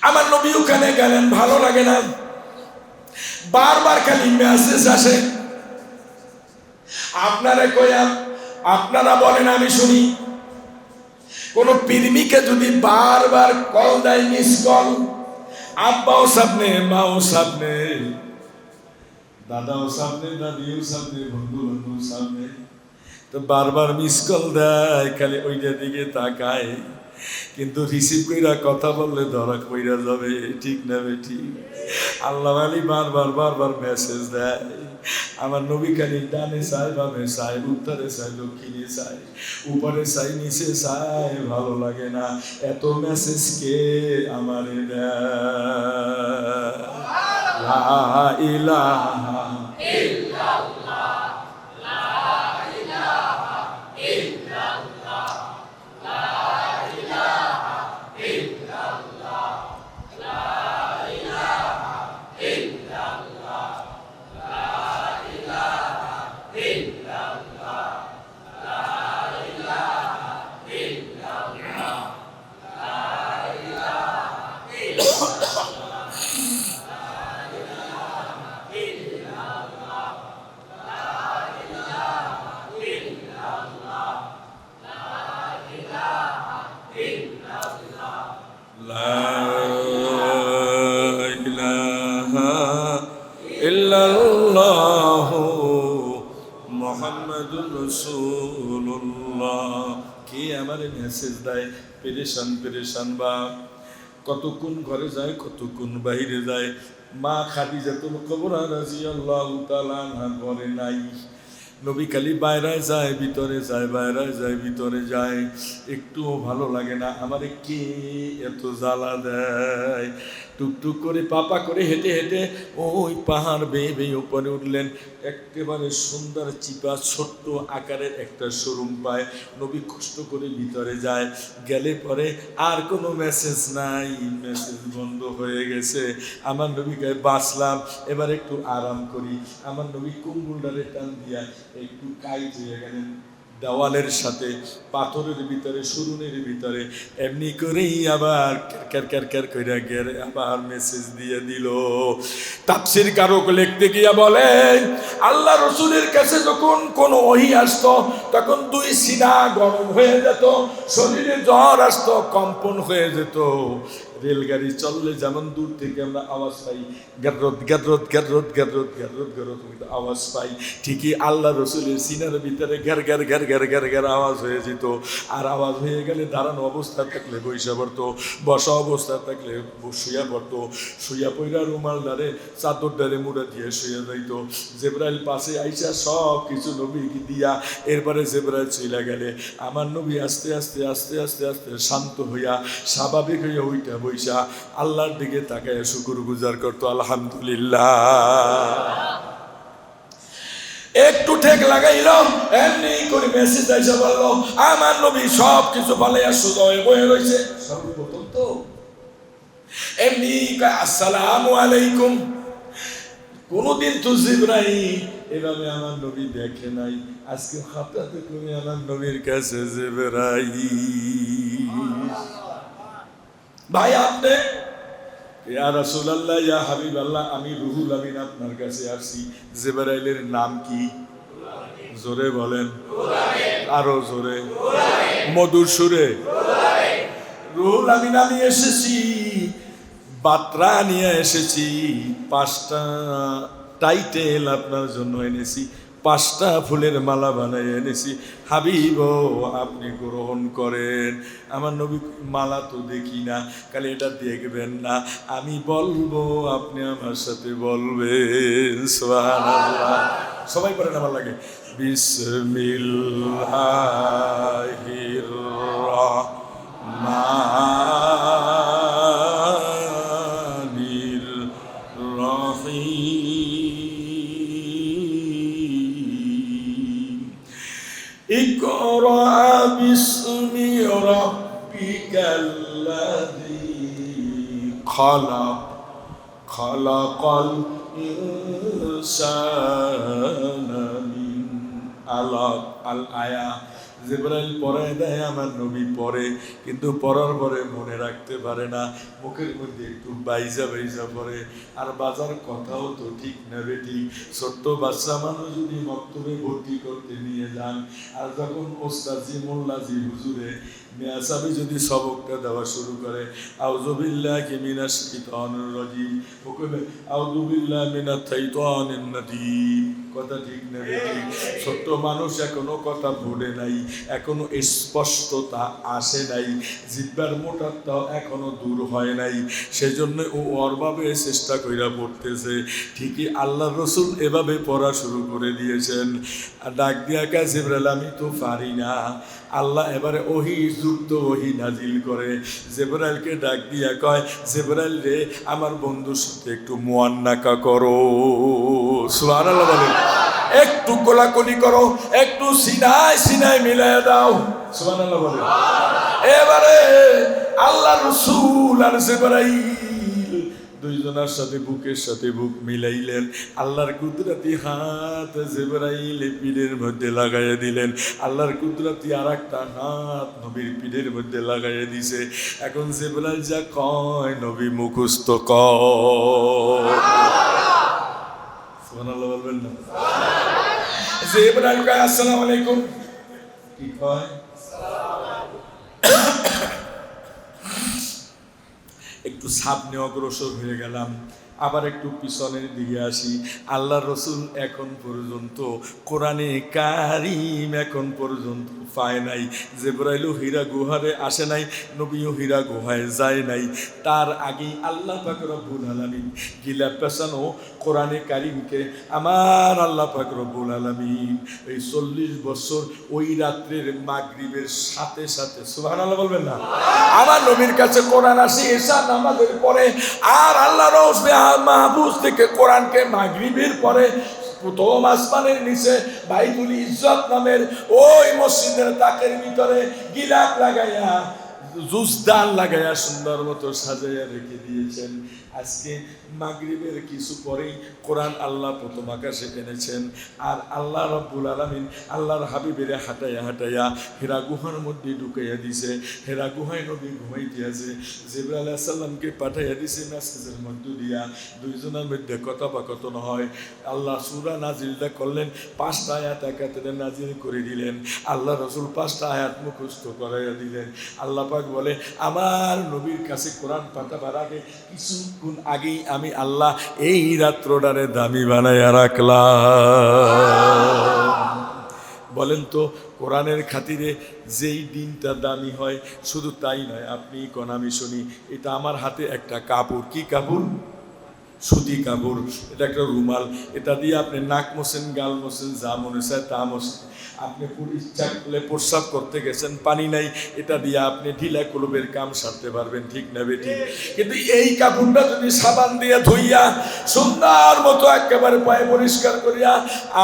আমার নবী ওখানে গেলেন, ভালো লাগে না, বারবার খালি মেসেজ আসে। আপনারা কইয়া, আপনারা বলেন, আমি শুনি, কোন প্রেমিকে যদি বারবার কল দেয়, মিস কল, আব্বাও সামনে, মাও সামনে, দাদাও সামনে, দাদিও সামনে, বন্ধু বান্ধব সামনে, তো বারবার মিস কল দেয়, খালি ওইটার দিকে তাকায়, কিন্তু রিসিভ কইরা কথা বললে ধরা কইরা যাবে। ঠিক না বেটি? আল্লাহ আলী বারবার বারবার মেসেজ দেয়। আমার নবী খালি ডানে চাই, বামে চাই, উত্তরে চাই, দক্ষিণে চাই, উপরে চাই, নিচে চাই, ভালো লাগে না। এত মেসেজ কে আমারে দেয়? লা ইলাহা ইল্লাল্লাহ, লা ইলাহা ইল্লাল্লাহ, লা ইলাহা ইল্লাল্লাহ, লা ইলাহা ইল্লাল্লাহ, লা ইলাহা ইল্লাল্লাহ, লা ইলাহা ইল্লাল্লাহ, লা ইলাহা ইল্লাল্লাহ। মুহাম্মাদুর রাসূলুল্লাহ। কে আমারে মেসেজ দেয়? পেরেশান পেরেশান বাপ, কতক্ষণ ঘরে যায়, কতক্ষণ বাইরে যায়। মা খাদিজাতুল কুবরা রাদিয়াল্লাহু তাআলা আনহা ঘরে নাই। নবী খালি বাইরে যায়, ভিতরে যায়, বাইরে যায়, ভিতরে যায়। একটুও ভালো লাগে না। আমারে কে এত জ্বালা দেয়? টুকটুক করে পাপা করে হেঁটে হেঁটে ওই পাহাড় বেয়ে বেয়ে উপরে উঠলেন। একেবারে সুন্দর চিপা ছোট্ট আকারের একটা শোরুম পায়। নবী কষ্ট করে ভিতরে যায়, গেলে পরে আর কোনো মেসেজ নাই, মেসেজ বন্ধ হয়ে গেছে। আমার নবীকে বাঁচলাম, এবার একটু আরাম করি। আমার নবী কুম্বুলটারে টান দিয়া একটু কাইট হয়ে গেলেন দেওয়ালের সাথে, পাথরের ভিতরে সুরুনের ভিতরে। এমনি করেই আবার ক্যার ক্যার ক্যার কইরা গেলে আবার মেসেজ দিয়ে দিল। তাফসীর কারক লিখতে গিয়া বলে, আল্লাহ রসুলের কাছে যখন কোনো ওহী আসতো তখন দুই সিনা গরম হয়ে যেত, শরীরে জ্বর আসতো, কম্পন হয়ে যেত। রেলগাড়ি চললে যেমন দূর থেকে আমরা আওয়াজ পাই, গ্যাররত গ্যাররত গ্যাররত গ্যাররত গ্যাররত গ্যাররত আওয়াজ পাই, ঠিকই আল্লাহ রসুলের সিনার ভিতরে গ্যার গ্যার গ্যার গ্যার গ্যার গ্যার আওয়াজ হয়ে যেত। আর আওয়াজ হয়ে গেলে দাঁড়ানো অবস্থা থাকলে বৈশা পড়তো, বসা অবস্থা থাকলে শুয়া পড়তো, শুয়া পইরা রুমাল দ্বারে চাদর দ্বারে মুড়া দিয়ে শুয়ে যাইত। জিবরাইল পাশে আইসা সব কিছু নবীকে দিয়া এরপরে জিবরাইল চলে গেলে আমার নবী আস্তে আস্তে আস্তে আস্তে আস্তে শান্ত হইয়া স্বাভাবিক হইয়া ওইটা বৈশা আল্লাহর দিকে তাকায় শুকুর গুজার করতো, আলহামদুলিল্লাহ। একটু ঠেক লাগাইল, এমনি করে মেসেজ আইসা বললো আমার নবী সব কিছু পালাইয়া সোজা হয়ে বয়ে রয়েছে। সর্বপ্রথম তো এমনি আসসালামু আলাইকুম। কোনদিন তো জিবরাইল এভাবে আমার নবী দেখে নাই, আজকে হঠাৎ করে আমার নবীর কাছে জিবরাইল, ভাই আপনি, ইয়া রাসূলুল্লাহ ইয়া হাবিবাল্লাহ, আমি রুহুল আমিন আপনার কাছে আসছি। জিবরাইলের নাম কি? জোরে বলেন, আরো জোরে, মধুর সুরে। রুহুল আমিন আমি এসেছি, বাত্রা নিয়ে এসেছি, 5টা টাইটেল আপনার জন্য এনেছি, 5টা ফুলের মালা বানাই এনেছি, হাবিব আপনি গ্রহণ করেন। আমার নবী, মালা তো দেখি না, খালি এটা দেখবেন না, আমি বলবো আপনি আমার সাথে বলবেন। সুবহানাল্লাহ, সবাই পড়েন আমার লাগে, বিসমিল্লাহির রাহমানির রহিম। ইকরা বিসমি রাব্বিকাল্লাযী খালাক, খালাকাল ইনসানা মিন আলাক। আল আয়া জিবরাইল পড়ায় দেয়, আমার নবী পড়ে, কিন্তু পড়ার পরে মনে রাখতে পারে না, মুখের মধ্যে একটু বাইজা বাইজা পড়ে। আর বাজার কথাও তো ঠিক না বেটি, ছোট্ট বাচ্চা মানুষ যদি মক্তবে ভর্তি করতে নিয়ে যান, আর যখন ওস্তাজি মোল্লাজি হুজুরে মেয়াসাবি যদি সবকটা দেওয়া শুরু করে, আউযু বিল্লাহি মিনাশ শাইতানির রাজিম, ওকে আউযু বিল্লাহি মিনাশ শাইতানির রাজিম, কথা ঠিক না বেটি? ছোট্ট মানুষ এখনো কথা ভুলে নাই, এখনো স্পষ্টতা আসে নাই, জিহ্বার মোটাটাও এখনো দূর হয় নাই, সেজন্য ও ওরভাবে চেষ্টা কইরা পড়তেছে। ঠিকই আল্লাহ রসুল এভাবে পড়া শুরু করে দিয়েছেন। ডাক দিয়া কা জিবরাইল আমি তো পারি না। আল্লাহ এবারে ওহি যুক্ত ওহি নাজিল করে, জিবরাইলকে ডাক দিয়া কয়, জিবরাইল রে আমার বন্ধুর সাথে একটু মুআন্নাকা করো। সুবহানাল্লাহ বলেন, একটু কোলাকুলি করো, একটু সিনায় সিনায় মিলাই দাও। সুবহানাল্লাহ বলেন। এবারে আল্লাহ রাসূল আর জিবরাইল দুইজনের সাথে বুকের সাথে বুক মিলাইলেন। আল্লাহর কুদরতি হাত জিবরাইল পিঠের মধ্যে লাগাইয়া দিলেন, আল্লাহর কুদরতি আর একটা হাত নবীর পিঠের মধ্যে লাগাইয়া দিছে। এখন জিবরাইল যা কয় নবী মুখস্থ কর। সুবহানাল্লাহ বলবেন না? জিবরাইল কয় আসসালামু আলাইকুম, কি কয়? একটু সামনে অগ্রসর হয়ে গেলাম, আবার একটু পিছনের দিকে আসি। আল্লাহ রসুল এখন পর্যন্ত কোরআনে কারিম এখন পর্যন্ত পায় নাই। জিবরাইলও হীরা গুহারে আসে নাই, নবীও হীরা গুহায় যায় নাই। তার আগেই আল্লাহ পাক রব্বুল আলামিন গিলা পেছানো কোরআনে কারিমকে আমার আল্লাহ পাক রব্বুল আলামিন এই 40 বছর ওই রাত্রের মাগরিবের সাথে সাথে, সুবহানাল্লাহ বলবেন না, আমার নবীর কাছে কোরআন আসে এশা নামাজের পরে। আর আল্লাহ রসুল মাহফুজ থেকে কোরআনকে মাগরিবের পরে প্রথম আসমানের নিচে বাইতুল ইজ্জত নামের ওই মসজিদের তাকের ভিতরে গিলাপ লাগাইয়া জুসদান লাগাইয়া সুন্দর মতো সাজাইয়া রেখে দিয়েছেন। আজকে মাগরিবের কিছু পরেই কোরআন আল্লাহ প্রথম আকাশে এনেছেন। আর আল্লাহ রব্বুল আলামিন আল্লাহর হাবিবের হাঁটাইয়া হাঁটাইয়া হেরা গুহার মধ্যে ঢুকাইয়া দিছে। হেরা গুহায় নবী ঘুমাইতে আছে, জিবরাইল আলাইহিস সালামকে পাঠাইয়া দিছে মেসেজের মধ্য দিয়া। দুইজনের মধ্যে কথোপকথন হয়। আল্লাহ সূরা নাজিলটা করলেন, 5টা আয়াত একাত্রে নাজিল করে দিলেন। আল্লাহ রসুল 5টা আয়াত মুখস্থ করাইয়া দিলেন। আল্লাহ পাক বলে, আমার নবীর কাছে কোরআন পাঠাবার আগে কিছুক্ষণ আগেই আমি আল্লাহ এই রাত্রটারে দামি বানাইয়া রাখলাম। বলেন তো, কোরআনের খাতিরে যেই দিনটা দামি হয়, শুধু তাই নয়, আপনি কোন আমি শুনি, এটা আমার হাতে একটা কাপড়। কি কাপড়? সুতি কাপড়। এটা একটা রুমাল। এটা দিয়ে আপনি নাক মোছেন, গাল মোছেন, যা মনে চায় তা মোছেন। আপনি ইচ্ছা করলে প্রস্রাব করতে গেছেন, পানি নাই, এটা দিয়ে আপনি ঢিলা কলবের কাম সারতে পারবেন, ঠিক না বেটি? কিন্তু এই কাপড়টা যদি সাবান দিয়ে ধুইয়া সুন্দর মতো একেবারে পায়ে পরিষ্কার করিয়া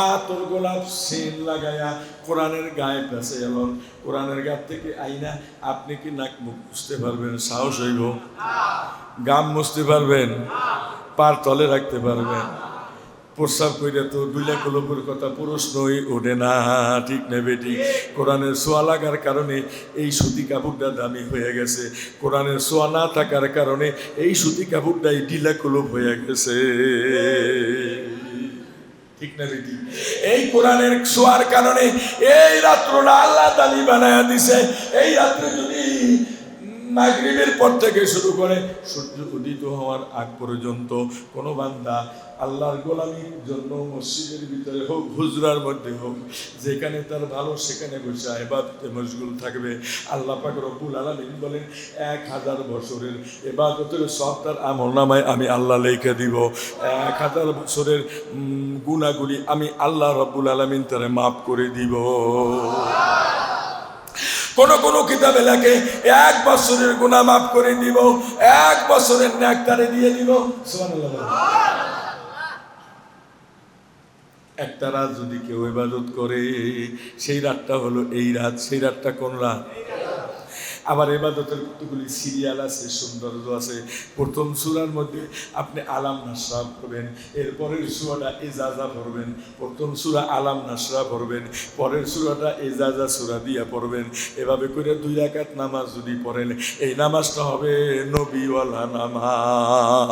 আতর গোলাপ সেন লাগাইয়া কোরআনের গায়ে পেছে এমন কোরআনের গা থেকে আইনা আপনি কি নাক মুখ মুছতে পারবেন? সাহস হইব? গাম মুছতে পারবেন? পার তলে রাখতে পারবেন? প্রস্রাব কইরা তো দুইলা কলবের কথা প্রশ্নই ওঠে না, ঠিক না বেটি? কোরআনের ছোঁয়া লাগার কারণে এই সুতি কাপড়টা দামি হয়ে গেছে। কোরআনের ছোঁয়া না থাকার কারণে এই সুতি কাপড়টাই ঢিলা কলব হয়ে গেছে, ঠিক না বেটি? এই কোরআনের ছোঁয়ার কারণে এই রাত্রটা আল্লাহ দামি বানায়া দিছে। এই রাত্রে যদি মাগরিবের পর থেকে শুরু করে সূর্য উদিত হওয়ার আগ পর্যন্ত কোনো বান্দা আল্লাহর গোলামির জন্য মসজিদের ভিতরে হোক, হুজরার মধ্যে হোক, যেখানে তার ভালো সেখানে বসে ইবাদতে মশগুল থাকবে। আল্লাহ পাক রব্বুল আলামিন বলেন, 1000 বছরের ইবাদতের সব তার আমলনামায় আমি আল্লাহ লিখে দিব। 1000 বছরের গুনাহগুলি আমি আল্লাহ রব্বুল আলামিন তারে মাফ করে দিব। কোন কোন কিতাবে লেখে 1 বছরের গুনাহ মাফ করে দিব, 1 বছরের নেক তারে দিয়ে দিব। সুবহানাল্লাহ। একটা রাত যদি কেউ ইবাদত করে, সেই রাতটা হলো এই রাত। সেই রাতটা কোন রাত? আবার ইবাদতের কতগুলি সিরিয়াল আছে, সৌন্দর্য আছে। প্রথম সূরার মধ্যে আপনি আলাম নাসরা পড়বেন, এরপরের সূরাটা ইজাজা পড়বেন। প্রথম সূরা আলাম নাসরা পড়বেন, পরের সূরাটা ইজাজা সূরা দিয়া পড়বেন। এভাবে করে 2 রাকাত নামাজ যদি পড়েন, এই নামাজটা হবে নবীওয়ালা নামাজ।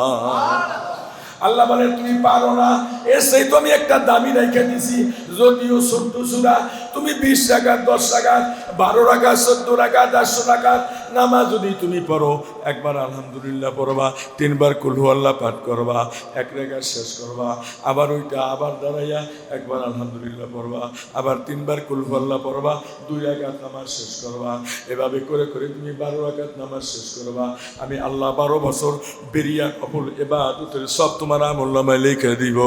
আল্লাহ বলে, তুমি পারো না, এসেই তো আমি একটা দামি রেখে দিছি। যদিও ছোট্ট সূরা, তুমি 20 রাকাত, 10 রাকাত, 12 রাকাত, 14 রাকাত, 800 রাকাত নামাজ যদি তুমি পড়ো, একবার আলহামদুলিল্লাহ পড়বা, 3 বার কুল হুয়াল্লাহ পাঠ করবা, 1 রাকাত শেষ করবা, আবার ওইটা আবার দাঁড়াইয়া একবার আলহামদুলিল্লাহ পড়বা, আবার 3 বার কুল হুয়াল্লাহ পড়বা, 2 রাকাত নামাজ শেষ করবা। এভাবে করে করে তুমি 12 রাকাত নামাজ শেষ করবা। আমি আল্লাহ 12 বছর বেরিয়া কবুল ইবাদতের সব তোমার আমলনামায় লিখে দিব।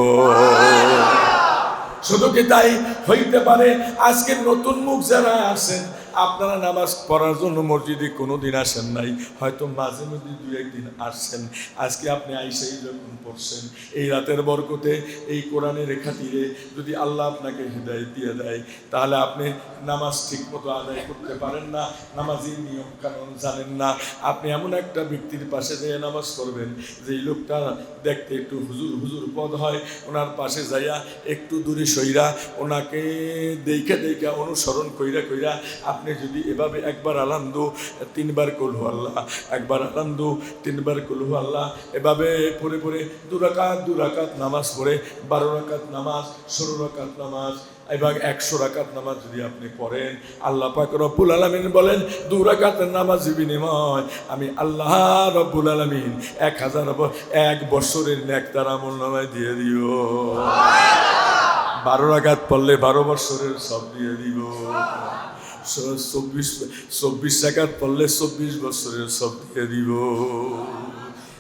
শুধু কি তাই হইতে পারে? আজকে নতুন মুখ যারা আছেন, আপনারা নামাজ পড়ার জন্য মসজিদে কোনোদিন আসেন নাই, হয়তো মাঝে মধ্যে 2-1 দিন আসছেন। আজকে আপনি আইসাই যখন পড়ছেন, এই রাতের বরকতে, এই কোরআনের খাতিরে যদি আল্লাহ আপনাকে হিদায়াত দিয়ে দেয়, তাহলে আপনি নামাজ ঠিক মতো আদায় করতে পারেন না, নামাজের নিয়ম কানুন জানেন না। আপনি এমন একটা ব্যক্তির পাশে যেয়ে নামাজ পড়বেন, যেই লোকটা দেখতে একটু হুজুর হুজুর পদ হয়, ওনার পাশে যাইয়া একটু দূরে সইরা ওনাকে দেখে দেখে অনুসরণ কইরা কইরা আপনি আপনি যদি এভাবে একবার আলান্দু 3 বার কুল হু আল্লাহ, একবার আলান্দু 3 বার কুল হু আল্লাহ, এভাবে পড়ে পড়ে 2 রাকাত নামাজ পড়ে 12 রাকাত নামাজ, 16 রাকাত নামাজ এবং 100 রাকাত নামাজ যদি আপনি পড়েন, আল্লাহ পাক রব্বুল আলামিন বলেন 2 রাকাতের নামাজের বিনিময় আমি আল্লাহ রব্বুল আলামিন 1 বছরের নেক তার আমলনামায় দিয়ে দিও। 12 রাকাত পড়লে 12 বছরের সব দিয়ে দিব। 24 রাকাত পড়লে 24 বছরের সব দিয়ে দিব।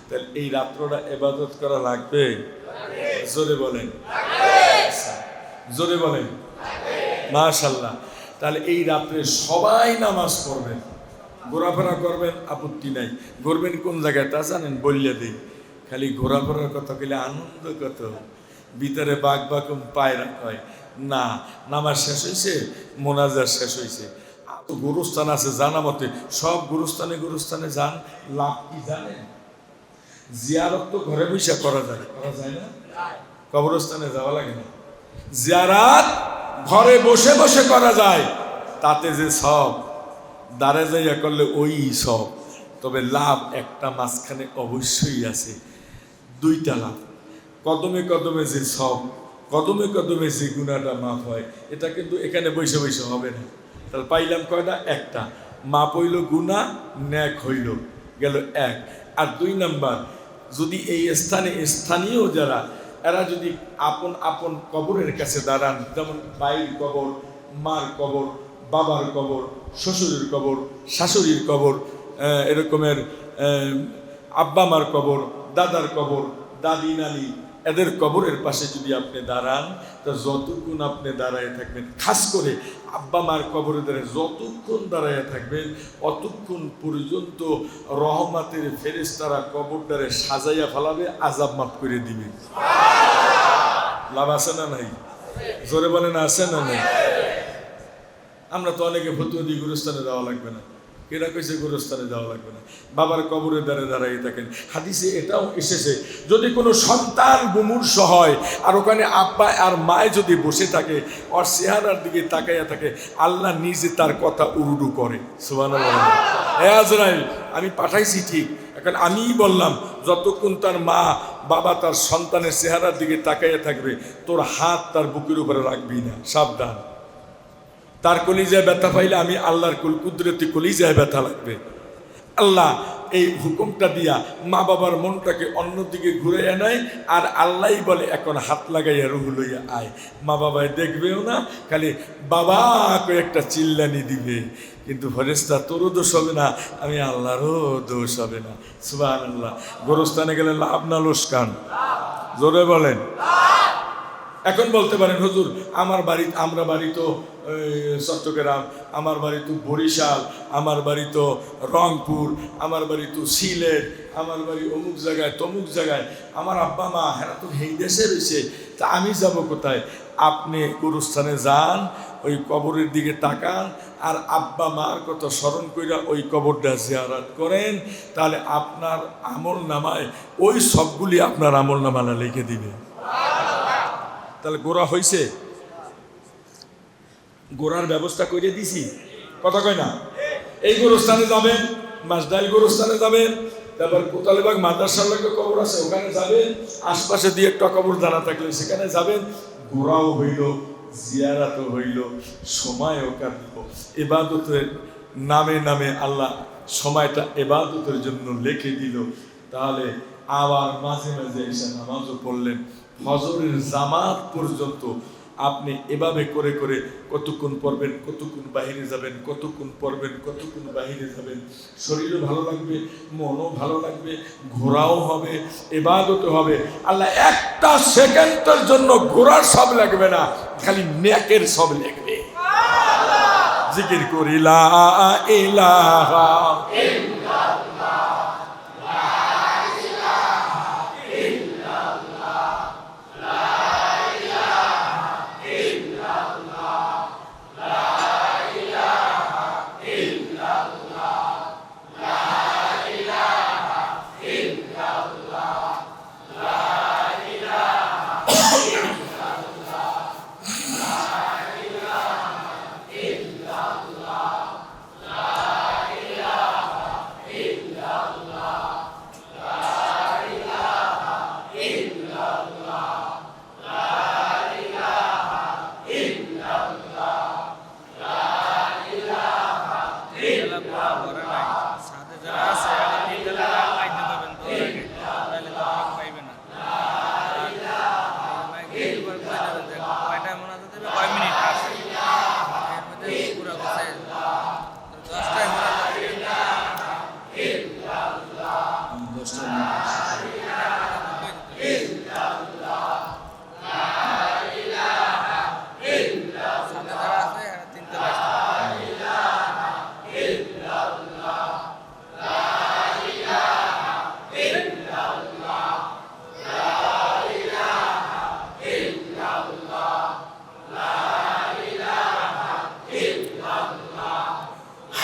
তাহলে এই রাত্রটা ইবাদত করা লাগবে? জোরে বলেন, জোরে বলেন মাশাআল্লাহ। তাহলে এই রাত্রে সবাই নামাজ পড়বেন, ঘোরাফেরা করবেন, আপত্তি নাই। ঘুরবেন কোন জায়গায় তা জানেন? বললে দিই, খালি ঘোরাফেরার কথা কইলে আনন্দ কত, ভিতরে বাঘ বাকুম পায়রা হয় না। নামাজ শেষ হয়েছে, মোনাজাত শেষ হয়েছে, গুরুস্থান আছে জানা মতে, সব গুরুস্থানে যান। লাভ কি জানেন? জিয়ারত তো ঘরে বসে করা যায় না? কবরস্থানে যাওয়া লাগে না। জিয়ারাত ঘরে বসে বসে করা যায়, তাতে যে সব দাঁড়ে যাইয়া করলে ওই সব। তবে লাভ একটা মাঝখানে অবশ্যই আছে, 2টা লাভ। কদমে কদমে যে সব, কদমে কদমে যে গুনাহটা মাফ হয়, এটা কিন্তু এখানে বসে বসে হবে না। তাহলে পাইলাম কয়টা? একটা। মাপ হইল গুনাহ, ন্যাক হইল গেল 1। আর 2 নাম্বার, যদি এই স্থানীয় যারা এরা যদি আপন আপন কবরের কাছে দাঁড়ান, যেমন ভাইয়ের কবর, মার কবর, বাবার কবর, শ্বশুরের কবর, শাশুড়ির কবর, এরকমের আব্বা মার কবর, দাদার কবর, দাদি নানি, এদের কবরের পাশে যদি আপনি দাঁড়ান, তা যতক্ষণ আপনি দাঁড়ায় থাকবেন, খাস করে আব্বা মার কবরের দ্বারা যতক্ষণ দাঁড়ায় থাকবেন, অতক্ষণ পর্যন্ত রহমতের ফেরেশতারা কবর দ্বারে সাজাইয়া ফেলাবে, আযাব মাফ করে দিবে। লাভ আছে না নাই? জোরে বলেন, আছে না নাই? আমরা তো অনেকে ফতুয়া দিই গুরুস্থানে যাওয়া লাগবে না। এরা কইছে গুরুস্থানে যাওয়া লাগবে না, বাবার কবরের দ্বারে দাঁড়াই থাকেন। হাদিসে এটাও এসেছে, যদি কোনো সন্তান মুমূর্ষ হয় আর ওখানে আব্বা আর মায় যদি বসে থাকে, ওর চেহারার দিকে তাকাইয়া থাকে, আল্লাহ নিজে তার কথা উরুডু করে। সুবহানাল্লাহ। আজরাইল আমি পাঠাইছি ঠিক, এখন আমিই বললাম, যতক্ষণ তার মা বাবা তার সন্তানের চেহারার দিকে তাকাইয়া থাকবে, তোর হাত তার বুকের উপরে রাখবি না, সাবধান। তার কলিজায় ব্যথা পাইলে আমি আল্লাহর কুদরতি কলিজায় ব্যথা লাগবে। আল্লাহ এই হুকুমটা দিয়া মা বাবার মনটাকে অন্যদিকে ঘুরে নেয়, আর আল্লাহই বলে এখন হাত লাগাইয়া রুহ লইয়া আয়। মা বাবায় দেখবেও না, খালি বাবা করে একটা চিল্লানি দিবে, কিন্তু ফেরেশতা তোরও দোষ হবে না, আমি আল্লাহরও দোষ হবে না। সুবহানাল্লাহ। গোরস্থানে গেলে লাভ না লোকসান? জোরে বলেন। এখন বলতে পারেন, হুজুর আমার বাড়ি, আমরা বাড়ি তো চট্টগ্রাম, আমার বাড়ি তো বরিশাল, আমার বাড়ি তো রংপুর, আমার বাড়ি তো সিলেট, আমার বাড়ি অমুক জায়গায় তমুক জায়গায়, আমার আব্বা মা হেরা তো এই দেশে রয়েছে, তা আমি যাব কোথায়? আপনি গুরুস্থানে যান, ওই কবরের দিকে তাকান, আর আব্বা মার কথা স্মরণ কইরা ওই কবরটা জিয়ারত করেন, তাহলে আপনার আমল নামায় ওই সবগুলি আপনার আমল নামায় লিখে দিবে। তাহলে গোড়া হয়েছে, গোড়ার ব্যবস্থা করে দিছি, কথা কয় না? এই গোরস্থানে যাবেন, মাসডাইল গোরস্থানে যাবেন, তারপর কোতালিবাগ মাদ্রাসার লাগে কবর আছে, ওখানে যাবেন, আশপাশে দিয়ে একটা কবর জানা থাকলে সেখানে যাবেন। গোড়াও হইল, জিয়ারাতও হইল, সময়ও কাটল, ইবাদতের নামে নামে আল্লাহ সময়টা ইবাদতের জন্য লিখে দিল। তাহলে আবার মাঝে মাঝে এসে নামাজও পড়লেন, ফজরের জামাত পর্যন্ত আপনি এভাবে করে করে কতক্ষণ পড়বেন, কতক্ষণ বাহিরে যাবেন, কতক্ষণ পড়বেন, কতক্ষণ বাহিরে যাবেন, শরীরও ভালো লাগবে, মনও ভালো লাগবে, ঘোরাও হবে, ইবাদতও হবে। আল্লাহ একটা সেকেন্ডের জন্য ঘোরার সব লাগবে না, খালি নেকের সব লাগবে। জিকির করি লা ইলাহা ইল্লাল্লাহ,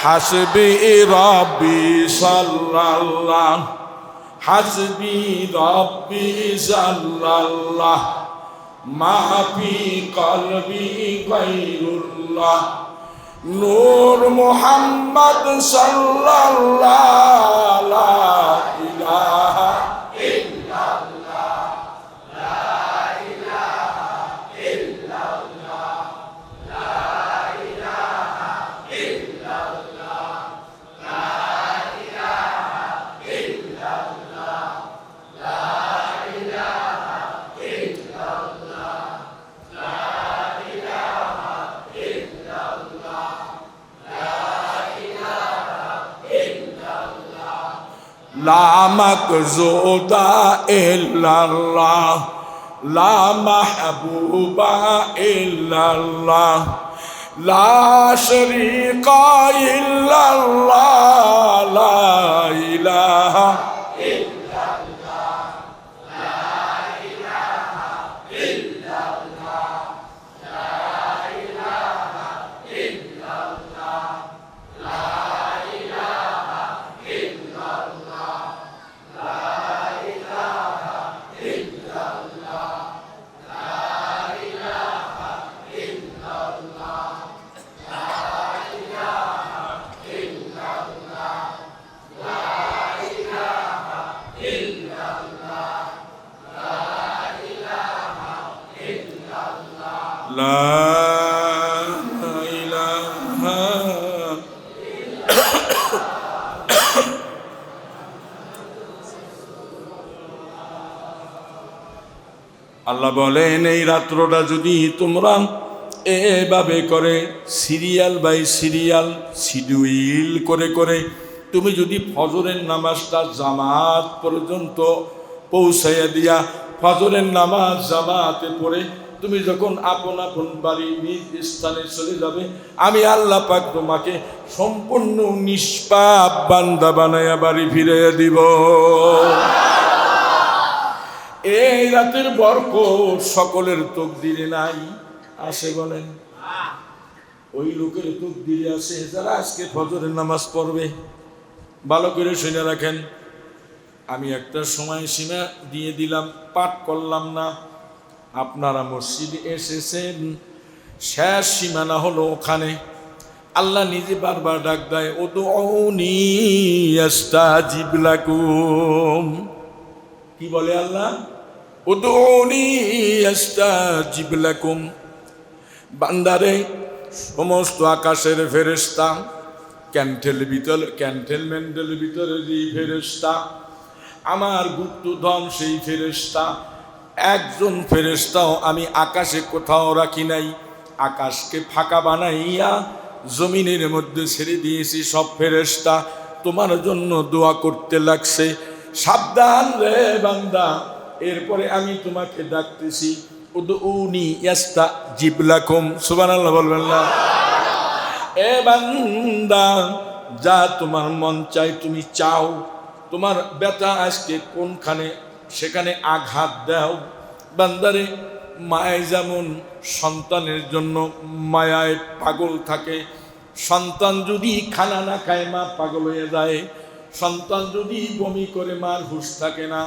হাসবি রব্বি সাল্লাল্লাহ হাসবি রব্বি সাল্লাল্লাহ মা ফি কলবি গায়রুল্লাহ নূর মুহাম্মদ সাল্লাল্লাহু লা ইলাহা ইল্লাল্লাহ লা ইলাহা ইল্লাল্লাহ লা ইলাহা ইল্লাল্লাহ লা ইলাহা ইল্লাল্লাহ লা ইলাহা ইল্লাল্লাহ লা ইলাহা ইল্লাল্লাহ লা মাকজুদা ইল্লাল্লাহ লা মাহবুবা ইল্লাল্লাহ লা শরীকা ইল্লাল্লাহ লা ইলাহা ইল্লাল্লাহ লা ইলাহা ইল্লাল্লাহ লা ইলাহা ইল্লাল্লাহ লা ইলাহা ইল্লাল্লাহ লা ইলাহা ইল্লাল্লাহ লা ইলাহা ইল্লাল্লাহ লা ইলাহা ইল্লাল্লাহ লা ইলাহা ইল্লাল্লাহ লা ইলাহা ইল্লাল্লাহ লা ইলাহা আল্লাহ বলেন এই রাত্রটা যদি তোমরা এভাবে করে সিরিয়াল বাই সিরিয়াল শিডিউল করে করে তুমি যদি ফজরের নামাজটা জামাত পর্যন্ত পৌঁছাইয়া দিয়া ফজরের নামাজ জামাতে পড়ে তুমি যখন আপন আপন বাড়ি নিজ স্থানে চলে যাবে আমি আল্লাহ পাক তোমাকে সম্পূর্ণ নিষ্পাপ বান্দা বানায়া বাড়ি ফিরিয়ে দিব। এই রাতের বরকত সকলের তকদিরে নাই আসে বলেন? ওই লোকের তকদিরে আছে যারা আজকে ফজরের নামাজ পড়বে। ভালো করে শুনে রাখেন, আমি একটা সময়সীমা দিয়ে দিলাম, পাঠ করলাম না। আপনারা মসজিদে এসেছেন, শেষ সীমানা হলো ওখানে। আল্লাহ নিজে বারবার ডাক দেয়, উদউনি আস্তাজিব লাকুম। কি বলে আল্লাহ? উদউনি আস্তাজিব লাকুম। বান্দারে, সমস্ত আকাশের ফেরেশতা, ক্যান্টনমেন্টের ভিতরে যে ফেরেশতা, আমার গুপ্তধন সেই ফেরেশতা, একজন ফেরেশতাও আমি আকাশে কোথাও রাখি নাই। আকাশকে ফাঁকা বানাইয়া জমিনের মধ্যে ছেড়ে দিয়েছি সব ফেরেশতা তোমার জন্য দোয়া করতে লাগছে। সাবধান রে বান্দা, এরপরে আমি তোমাকে ডাকতেছি, উদউনি আস্তাজিব লাকুম। সুবহানাল্লাহ বলবেন না? এ বান্দা, যা তোমার মন চাই তুমি চাও। তোমার ব্যথা আজকে কোনখানে সেখানে আঘাত দাও। বান্দারে, মায়ে যেমন সন্তানের জন্য মায়ায় পাগল থাকে, সন্তান যদি খানা না খায় মা পাগল হয়ে যায়, সন্তান যদি বমি করে মার হুঁশ থাকে না,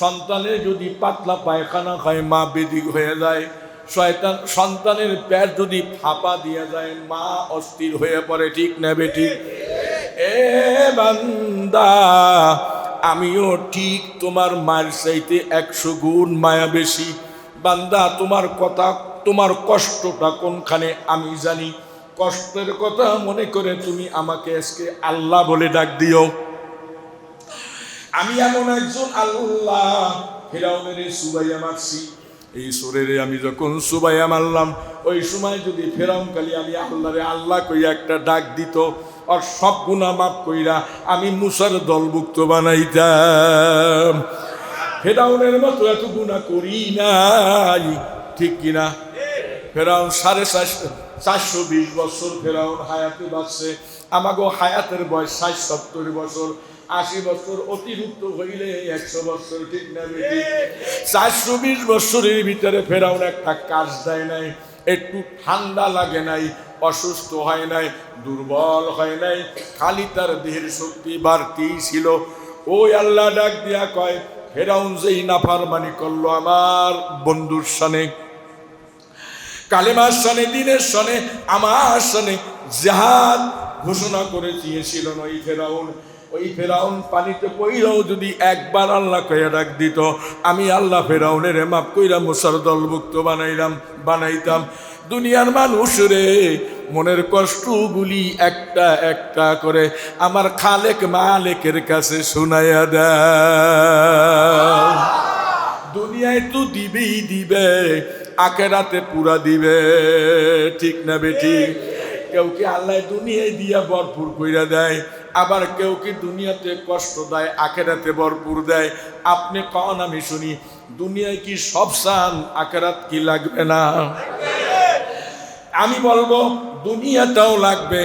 সন্তানের যদি পাতলা পায়খানা খায় মা বেদিক হয়ে যায়, শয়তান সন্তানের পেট যদি ফাঁপা দিয়ে যায় মা অস্থির হয়ে পড়ে। ঠিক না বেঠিক? এ বান্দা, আমিও ঠিক তোমার মায়ের চাইতে 100 গুণ মায়া বেশি। বান্দা, তোমার কথা, তোমার কষ্টটা কোনখানে আমি জানি। কষ্টের কথা মনে করে তুমি আমাকে আজকে আল্লাহ বলে ডাক দিও। আমি এমন একজন আল্লাহ, ফিরাউনের সুবাইয়া মারছি। এই সুরেরে আমি যখন সুবাইয়া মারলাম, ওই সময় যদি ফেরাউন কালি আমি আল্লাহরে আল্লাহ কইয়া একটা ডাক দিত, আর সব গুনাহ মাফ কইরা আমি মুসার দলভুক্ত বানাইতাম। ফেরাউনের মতো এত গুনাহ করি নাই, ঠিক কিনা? ফেরাউন 420 বছর ফেরাউন হায়াতে বাঁচছে। আমাগো হায়াতের বয়স 60-70 বছর, 80 বছর অতিরিক্ত হইলে 100 বছর। ঠিক না বেটি? 420 বছরের ভিতরে ফেরাউন একটা কাজ দেয় নাই। একটু ঠান্ডা লাগে নাই, অসুস্থ হয় নাই, দুর্বল হয় নাই, খালি তার দেহের শক্তি বাড়তি ছিল। ওই আল্লাহ ডাক দিয়া কয়, ফেরাউন যেই নাফরমানি করলো আমার বন্ধুর সনে, কালেমার সনে, দিনের সনে, আমার সনে জিহাদ ঘোষণা করে দিয়েছিল ওই ফেরাউন পানিতে পইরাও যদি একবার আল্লাহ কইয়া ডাক দিত, আমি আল্লাহ ফেরাউনের মাফ কইরা মুসার দলভুক্ত বানাইতাম। দুনিয়ার মানুষ রে, মনের কষ্টগুলি একটা একটা করে আমার খালেক মালেকের কাছে শুনাইয়া দেয়। দুনিয়ায় তো দিবেই দিবে, আখেরাতে পুরা দিবে, ঠিক না বেটি? কেউ কি আল্লাহ দুনিয়ায় দিয়া ভরপুর কইরা দেয়, আবার কেউ কি দুনিয়াতে কষ্ট দেয়, আখেরাতে ভরপুর দেয়। আপনি কন, আমি শুনি। দুনিয়ায় কি সব চান, আখেরাত কি লাগবে না? আমি বলবো দুনিয়াটাও লাগবে,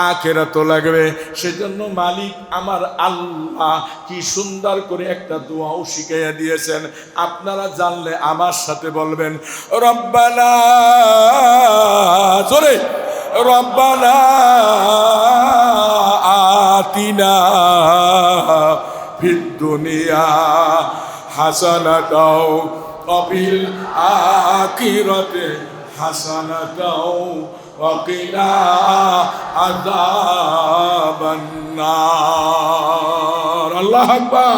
আখেরাতও লাগবে। সেজন্য মালিক আমার আল্লাহ কি সুন্দর করে একটা দোয়াও শিখাইয়া দিয়েছেন। আপনারা জানলে আমার সাথে বলবেন, রব্বানা, জোরে, রব্বানা আতিনা ফিদ দুনিয়া হাসানাতাও ওয়া ফিল আখিরাতি হাসানাতাও ওয়া কিনা আযাবান নার। আল্লাহু আকবার।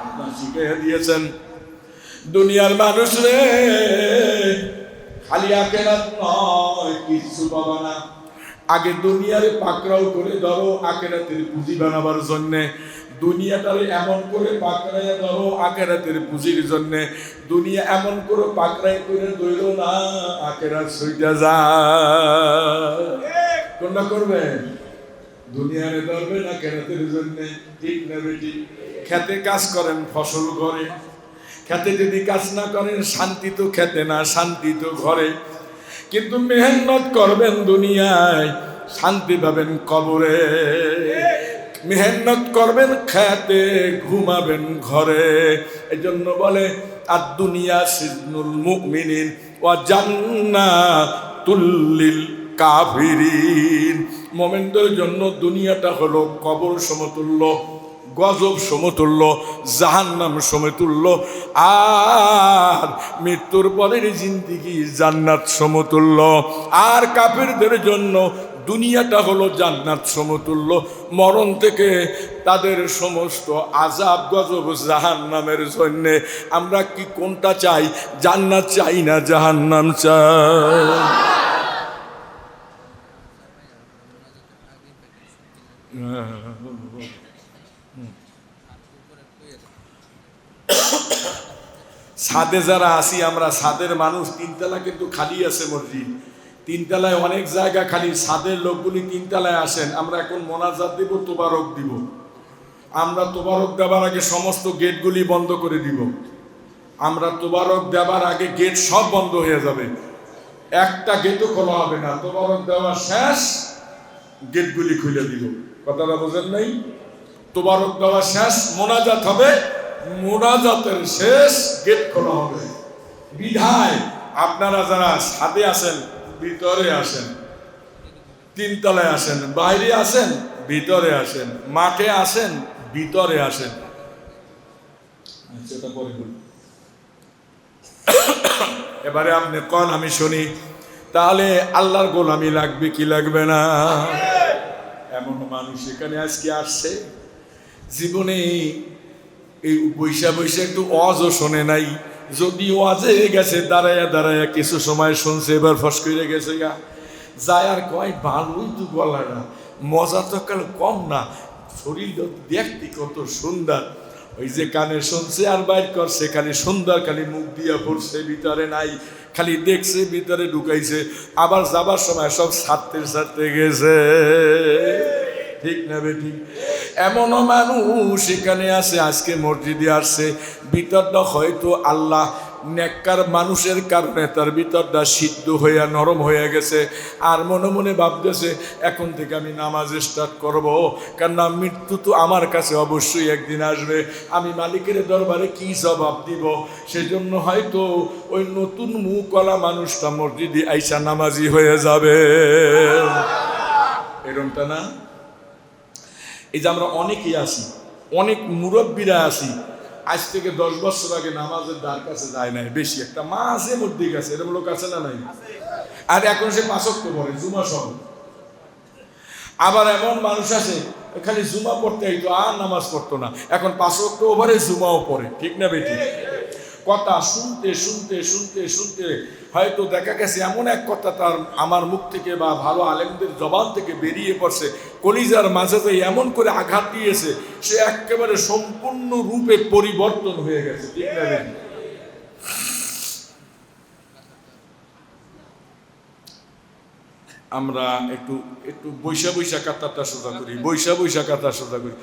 আল্লাহ শিখিয়ে দিয়েছেন, দুনিয়ার মানুষ রে, খালি আখেরাত নয়, কিছু পাবা না। আগে দুনিয়ারে পাকড়াও করে ধরো আখেরাতের পুঁজি বানাবার জন্যে। দুনিয়াটারে এমন করে পাকড়াইয়া ধরো আখেরাতের পুঁজির জন্যে। দুনিয়া এমন করে পাকড়াই করে ধরো না, আখেরাত সইটা যায়। কোনটা করবেন? দুনিয়ারে ধরবেন আখেরাতের জন্যে, ঠিক না বেটি? খেতে কাজ করেন, ফসল করে। খেতে যদি কাজ না করেন, শান্তি তো খেতে না, শান্তি তো ঘরে। কিন্তু মেহনত করবেন দুনিয়ায়, শান্তি পাবেন কবরে। মেহনত করবেন খেতে, ঘুমাবেন ঘরে। এজন্য বলে আর দুনিয়া সিজনুল মুমিনিন ওয়া জান্নাতুল লিল কাফিরিন। মুমিনদের জন্য দুনিয়াটা হলো কবর সমতুল্য, গজব সমতুল্য, জাহান্নাম সমতুল্য, আর মৃত্যুর পরের জিন্দেগি জান্নাত সমতুল্য। আর কাফিরদের জন্য দুনিয়াটা হলো জান্নাত সমতুল্য। মরণ থেকে তাদের সমস্ত আযাব গজব জাহান্নামের জন্য। আমরা কি কোনটা চাই? জান্নাত চাই না জাহান্নাম চাই? ছাদে যারা আসি আমরা, ছাদের মানুষ, তিনতলা কিন্তু খালি আছে মসজিদ, তিনতলায় অনেক জায়গা খালি। ছাদের লোকগুলি তিনতলায় আসেন। আমরা এখন মোনাজাত দিব, তোবারক দিব। আমরা তোবারক দেবার আগে সমস্ত গেটগুলি বন্ধ করে দিব। আমরা তোবারক দেবার আগে গেট সব বন্ধ হয়ে যাবে, একটা গেটও খোলা হবে না। তোবারক দেওয়া শেষ, গেটগুলি খুলে দিব। কথাটা বোঝেন নাই? তোবারক দেওয়া শেষ, মোনাজাত হবে, মোনাজাতের শেষ গেট খোলা হবে। বিধায় আপনারা যারা ছাদে আসেন, ভিতরে আসেন, তিনতলায় আসেন, বাইরে আসেন, ভিতরে আসেন, মাঠে আসেন, ভিতরে আসেন। এবারে আপনি কোন, আমি শুনি। তাহলে আল্লাহর গোলামি লাগবে কি লাগবে না? এমন মানুষ এখানে আজকে আসছে, জীবনে এই বৈশা বৈশা একটু ওয়াজও শোনে নাই। যদি ওয়াজে গেছে দাঁড়াইয়া দাঁড়াইয়া কিছু সময় শুনছে, এবার ফস করে গেছে গা যায়। আর কয় ভালোই তো গলাটা, মজা তো কম না, শরীর দেখতে কত সুন্দর। ওই যে কানে শুনছে আর বাইর করছে, খালি সুন্দর, খালি মুখ দিয়া পড়ছে, ভিতরে নাই, খালি দেখছে, ভিতরে ঢুকাইছে। আবার যাবার সময় সব ছাড়তে ছাড়তে গেছে, ঠিক না বেটি? এমনও মানুষ এখানে আছে, আজকে মসজিদে আসছে, ভিতরটা হয়তো আল্লাহ নেককার মানুষের কারণে তার ভিতরটা সিদ্ধ হইয়া নরম হয়ে গেছে, আর মনে মনে ভাবতেছে এখন থেকে আমি নামাজ স্টার্ট করব, কারণ মৃত্যু তো আমার কাছে অবশ্যই একদিন আসবে, আমি মালিকের দরবারে কি জবাব দিব। সেজন্য হয়তো ওই নতুন মুখওয়ালা মানুষটা মসজিদে আইসা নামাজি হয়ে যাবে। এরকমটা না? এই যে আমরা অনেকেই আছি, অনেক মুরব্বীরা আছি, আজ থেকে 10 বছর আগে নামাজের দ্বার কাছে যায় নাই, বেশি একটা মাঝে মধ্যে গেছে, এরকম লোক আছে না নাই? আর এখন সে 5 ওয়াক্ত পড়ে জুমা সহ। আবার এমন মানুষ আছে খালি জুমা পড়তে হইতো আর নামাজ পড়তো না, এখন 5 ওয়াক্ত ওভারে জুমাও পড়ে, ঠিক না বেটি? কথা শুনতে শুনতে শুনতে শুনতে হয়তো দেখা গেছে এমন এক কথা তার আমার মুখ থেকে বা ভালো আলেমদের জবান থেকে বেরিয়ে পড়ছে, কলিজার মাঝে তো এমন করে আঘাত দিয়েছে, সে একেবারে সম্পূর্ণ রূপে পরিবর্তন হয়ে গেছে, ঠিক না বেটি? আমরা একটু একটু বৈশা বৈশা কাতারটা সোজা করি, বৈশা বৈশা কাতার সোজা করি।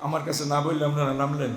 আমার কাছে না বললে আপনারা নামলেন।